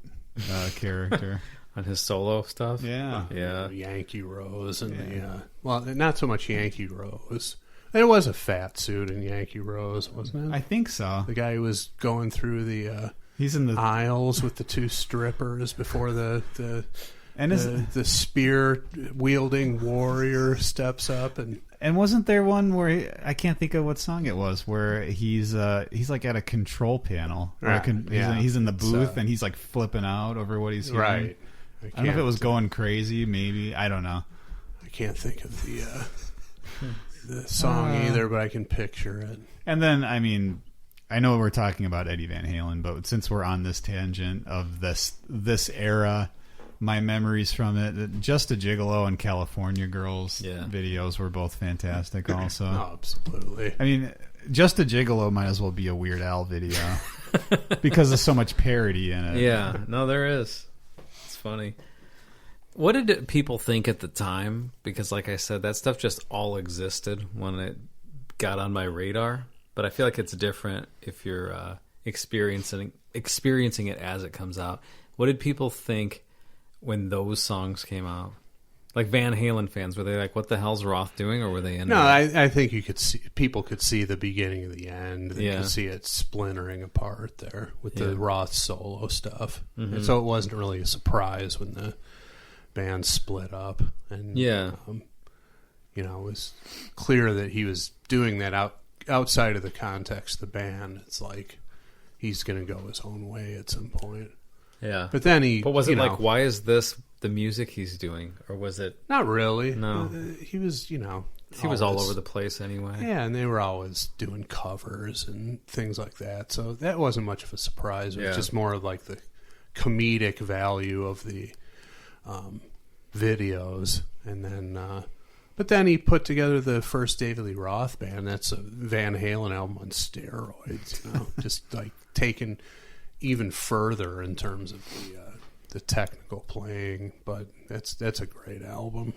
character On his solo stuff. Yeah. Yankee Rose and not so much Yankee Rose. There was a fat suit in Yankee Rose, wasn't it? I think so. The guy who was going through the He's in the aisles with the two strippers before the spear wielding warrior steps up, and wasn't there one where I can't think of what song it was, where he's like at a control panel, Right. He's in the booth and he's like flipping out over what he's hearing. right. I don't know if it was going crazy, maybe, I don't know. I can't think of the song either, but I can picture it. And then, I mean, I know we're talking about Eddie Van Halen, but since we're on this tangent of this era, my memories from it, Just a Gigolo and California Girls videos were both fantastic also. Oh, absolutely. I mean, Just a Gigolo might as well be a Weird Al video because there's so much parody in it. Yeah, no, there is. It's funny. What did people think at the time? Because like I said, that stuff just all existed when it got on my radar. But I feel like it's different if you're experiencing it as it comes out. What did people think when those songs came out? Like Van Halen fans, were they like, what the hell's Roth doing? Or were they into it? I think people could see the beginning of the end. They could see it splintering apart there with the Roth solo stuff. Mm-hmm. And so it wasn't really a surprise when the band split up. And, it was clear that he was doing that outside of the context of the band. It's like he's going to go his own way at some point. Yeah. But then But was it like, why is this the music he's doing? Or was it... Not really. No. He was, He was all over the place anyway. Yeah, and they were always doing covers and things like that. So that wasn't much of a surprise. It was just more of like the comedic value of the videos. And then... but then he put together the first David Lee Roth band. That's a Van Halen album on steroids, just like taken even further in terms of the technical playing. But that's a great album.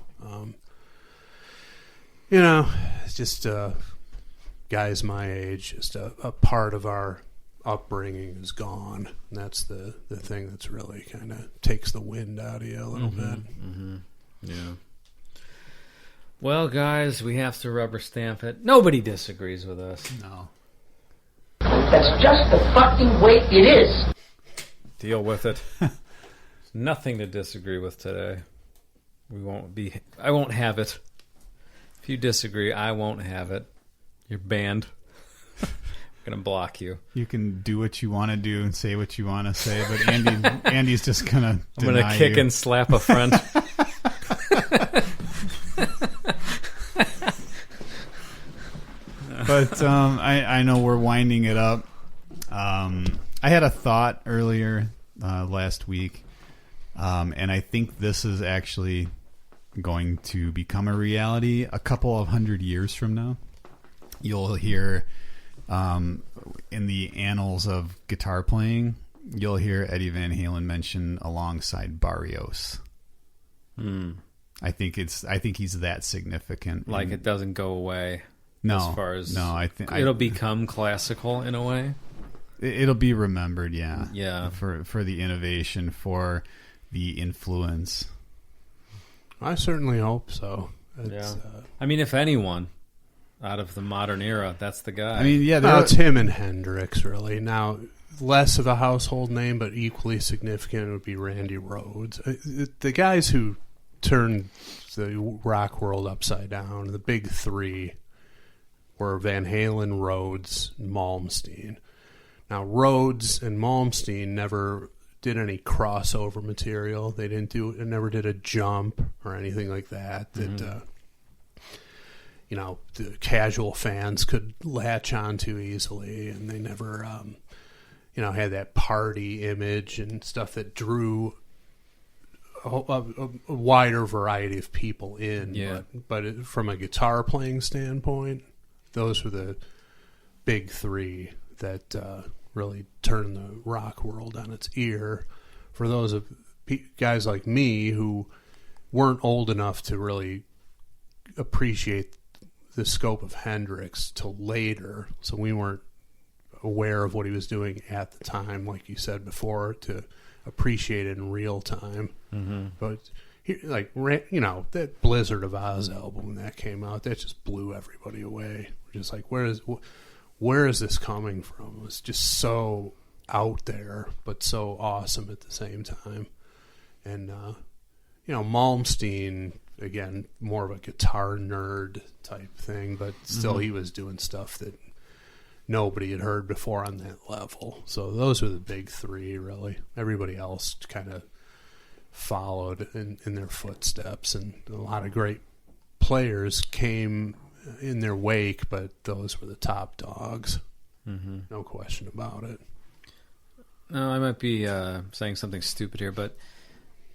It's just guys my age, just a part of our upbringing is gone. And that's the thing that's really kind of takes the wind out of you a little bit. Mm-hmm. Yeah. Well, guys, we have to rubber stamp it. Nobody disagrees with us. No. That's just the fucking way it is. Deal with it. There's nothing to disagree with today. I won't have it. If you disagree, I won't have it. You're banned. I'm going to block you. You can do what you want to do and say what you want to say, but Andy's just going to I'm going to kick and slap a friend. But I know we're winding it up. I had a thought earlier last week, and I think this is actually going to become a reality a couple of 100 years from now. You'll hear in the annals of guitar playing, you'll hear Eddie Van Halen mentioned alongside Barrios. I think he's that significant. Like it doesn't go away. No, as far as I think it'll become classical in a way. It'll be remembered, yeah, for the innovation, for the influence. I certainly hope so. I mean, if anyone out of the modern era, that's the guy. I mean, it's him and Hendrix, really. Now, less of a household name, but equally significant would be Randy Rhoads. The guys who turned the rock world upside down, the big three, were Van Halen, Rhoads, and Malmsteen. Now, Rhoads and Malmsteen never did any crossover material. They never did a jump or anything like that. That the casual fans could latch onto easily, and they never, had that party image and stuff that drew a wider variety of people in. Yeah. But from a guitar playing standpoint, those were the big three that really turned the rock world on its ear. For those of guys like me who weren't old enough to really appreciate the scope of Hendrix till later, so we weren't aware of what he was doing at the time, like you said before, to appreciate it in real time. But that Blizzard of Oz album when that came out, that just blew everybody away. We're just like, where is this coming from? It was just so out there, but so awesome at the same time. And Malmsteen, again, more of a guitar nerd type thing, but still he was doing stuff that nobody had heard before on that level. So those were the big three, really. Everybody else kind of followed in their footsteps, and a lot of great players came in their wake, but those were the top dogs. No question about it. No, I might be saying something stupid here, but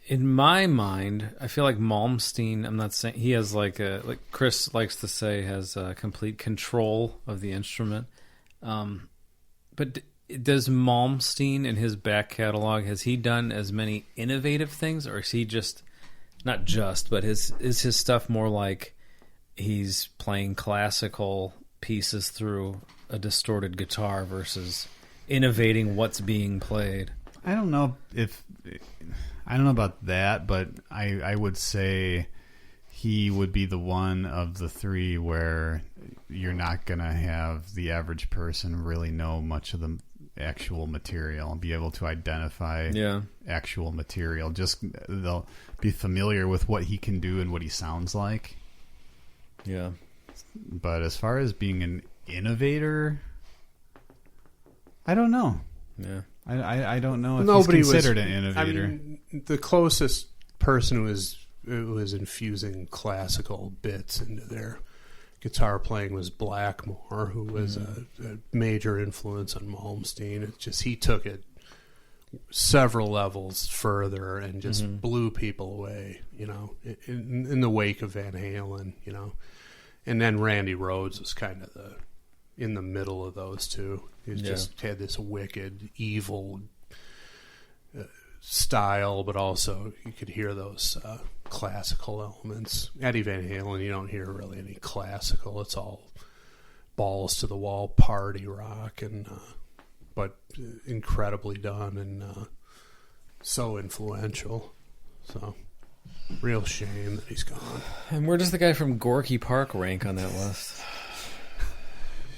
in my mind, I feel like Malmsteen, I'm not saying he has like Chris likes to say, has complete control of the instrument. But does Malmsteen in his back catalog, has he done as many innovative things, or is he just, not just, but is his stuff more like he's playing classical pieces through a distorted guitar versus innovating what's being played? I don't know about that, but I would say he would be the one of the three where you're not going to have the average person really know much of the actual material and be able to identify actual material. Just they'll be familiar with what he can do and what he sounds like. Yeah. But as far as being an innovator, I don't know. Yeah. I don't know if Nobody he's considered was, an innovator. I mean, the closest person who was infusing classical bits into their guitar playing was Blackmore, who was a major influence on Malmsteen. It's just he took it several levels further and just blew people away, in the wake of Van Halen, And then Randy Rhoads was kind of in the middle of those two. He just had this wicked, evil style, but also you could hear those classical elements. Eddie Van Halen, you don't hear really any classical. It's all balls to the wall party rock, and but incredibly done and so influential. So Real shame that he's gone. And where does the guy from Gorky Park rank on that list?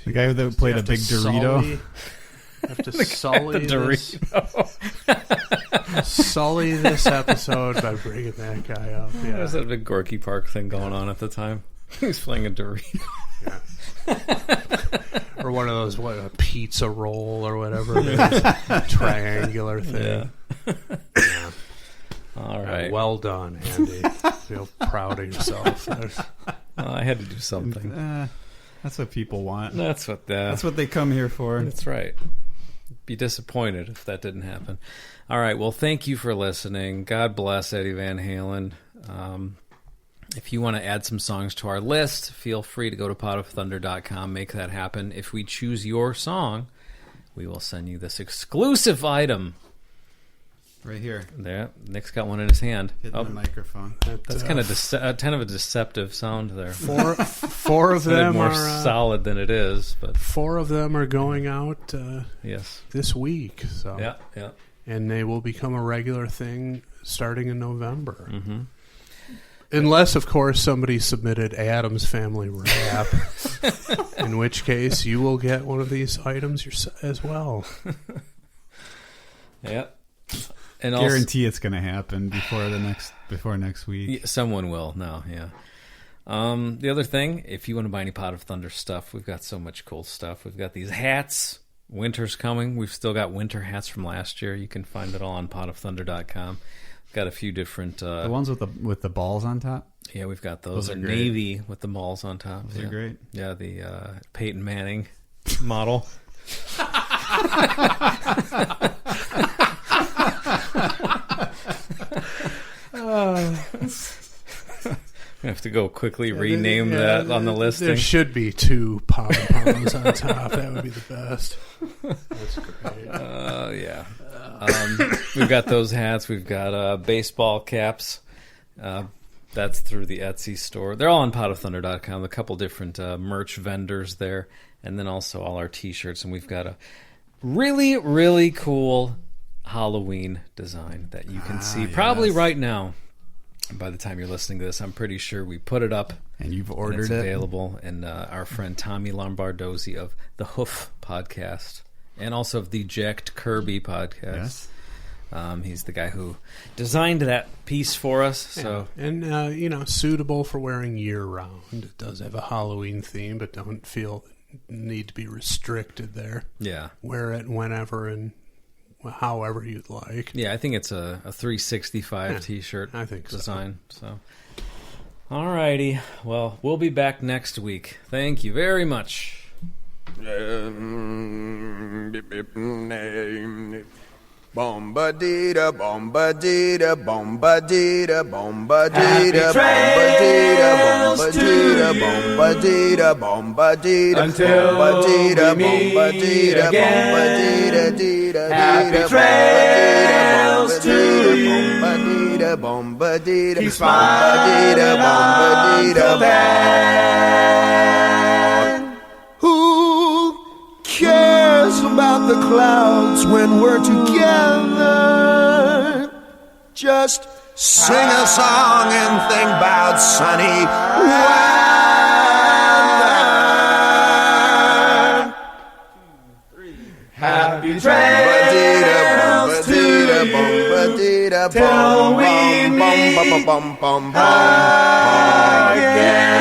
The guy that played a big Dorito. Have to sully The Dorito. sully this episode by bringing that guy up. There Yeah. was that big Gorky Park thing going on at the time. He was playing a Dorito. Or one of those, a pizza roll or whatever. Triangular thing. Yeah. All right. Well done, Andy. Feel proud of yourself. I had to do something. That's what people want. That's what they come here for. That's right. Be disappointed if that didn't happen. All right. Well, thank you for listening. God bless Eddie Van Halen. If you want to add some songs to our list, feel free to go to potofthunder.com. Make that happen. If we choose your song, we will send you this exclusive item. Right here. There. Nick's got one in his hand. Hitting the microphone. That's kind of a deceptive sound there. Four of them more are solid than it is, but 4 of them are going out yes, this week. So yeah, and they will become a regular thing starting in November. Mm-hmm. Unless, of course, somebody submitted Adam's Family Rap, in which case you will get one of these items as well. Yeah. And guarantee it's going to happen before next week. Yeah, someone will. No, yeah. The other thing, if you want to buy any Pot of Thunder stuff, we've got so much cool stuff. We've got these hats. Winter's coming. We've still got winter hats from last year. You can find it all on potofthunder.com. We've got a few different. The ones with the balls on top. Yeah, we've got those. Those are in great. navy with the balls on top. Those are great. Yeah, the Peyton Manning model. We have to go quickly rename that on the listing. There should be 2 pom-poms on top. That would be the best. That's great. Yeah. We've got those hats. We've got baseball caps. That's through the Etsy store. They're all on potofthunder.com. A couple different merch vendors there. And then also all our T-shirts. And we've got a really, really cool Halloween design that you can see probably right now. By the time you're listening to this, I'm pretty sure we put it up. And you've and ordered it's it. available. And our friend Tommy Lombardozzi of the Hoof podcast and also of the Jacked Kirby podcast. Yes. He's the guy who designed that piece for us. So And, suitable for wearing year-round. It does have a Halloween theme, but don't feel need to be restricted there. yeah. Wear it whenever and however you'd like. Yeah, I think it's a 365 Yeah, T-shirt I think so. design. So, all righty. Well, we'll be back next week. Thank you very much. Bombadita, bombadita, bombadita, bombadita, bombadita, bombadita, bombadita, bombadita, Until bombadita, we meet bombadita, again. bombadita, Happy trails to you. bombadita, bombadita, Keep smiling until then. Who cares about the clouds when we're together? Just sing a song and think about sunny weather. Happy trails to you till we meet again.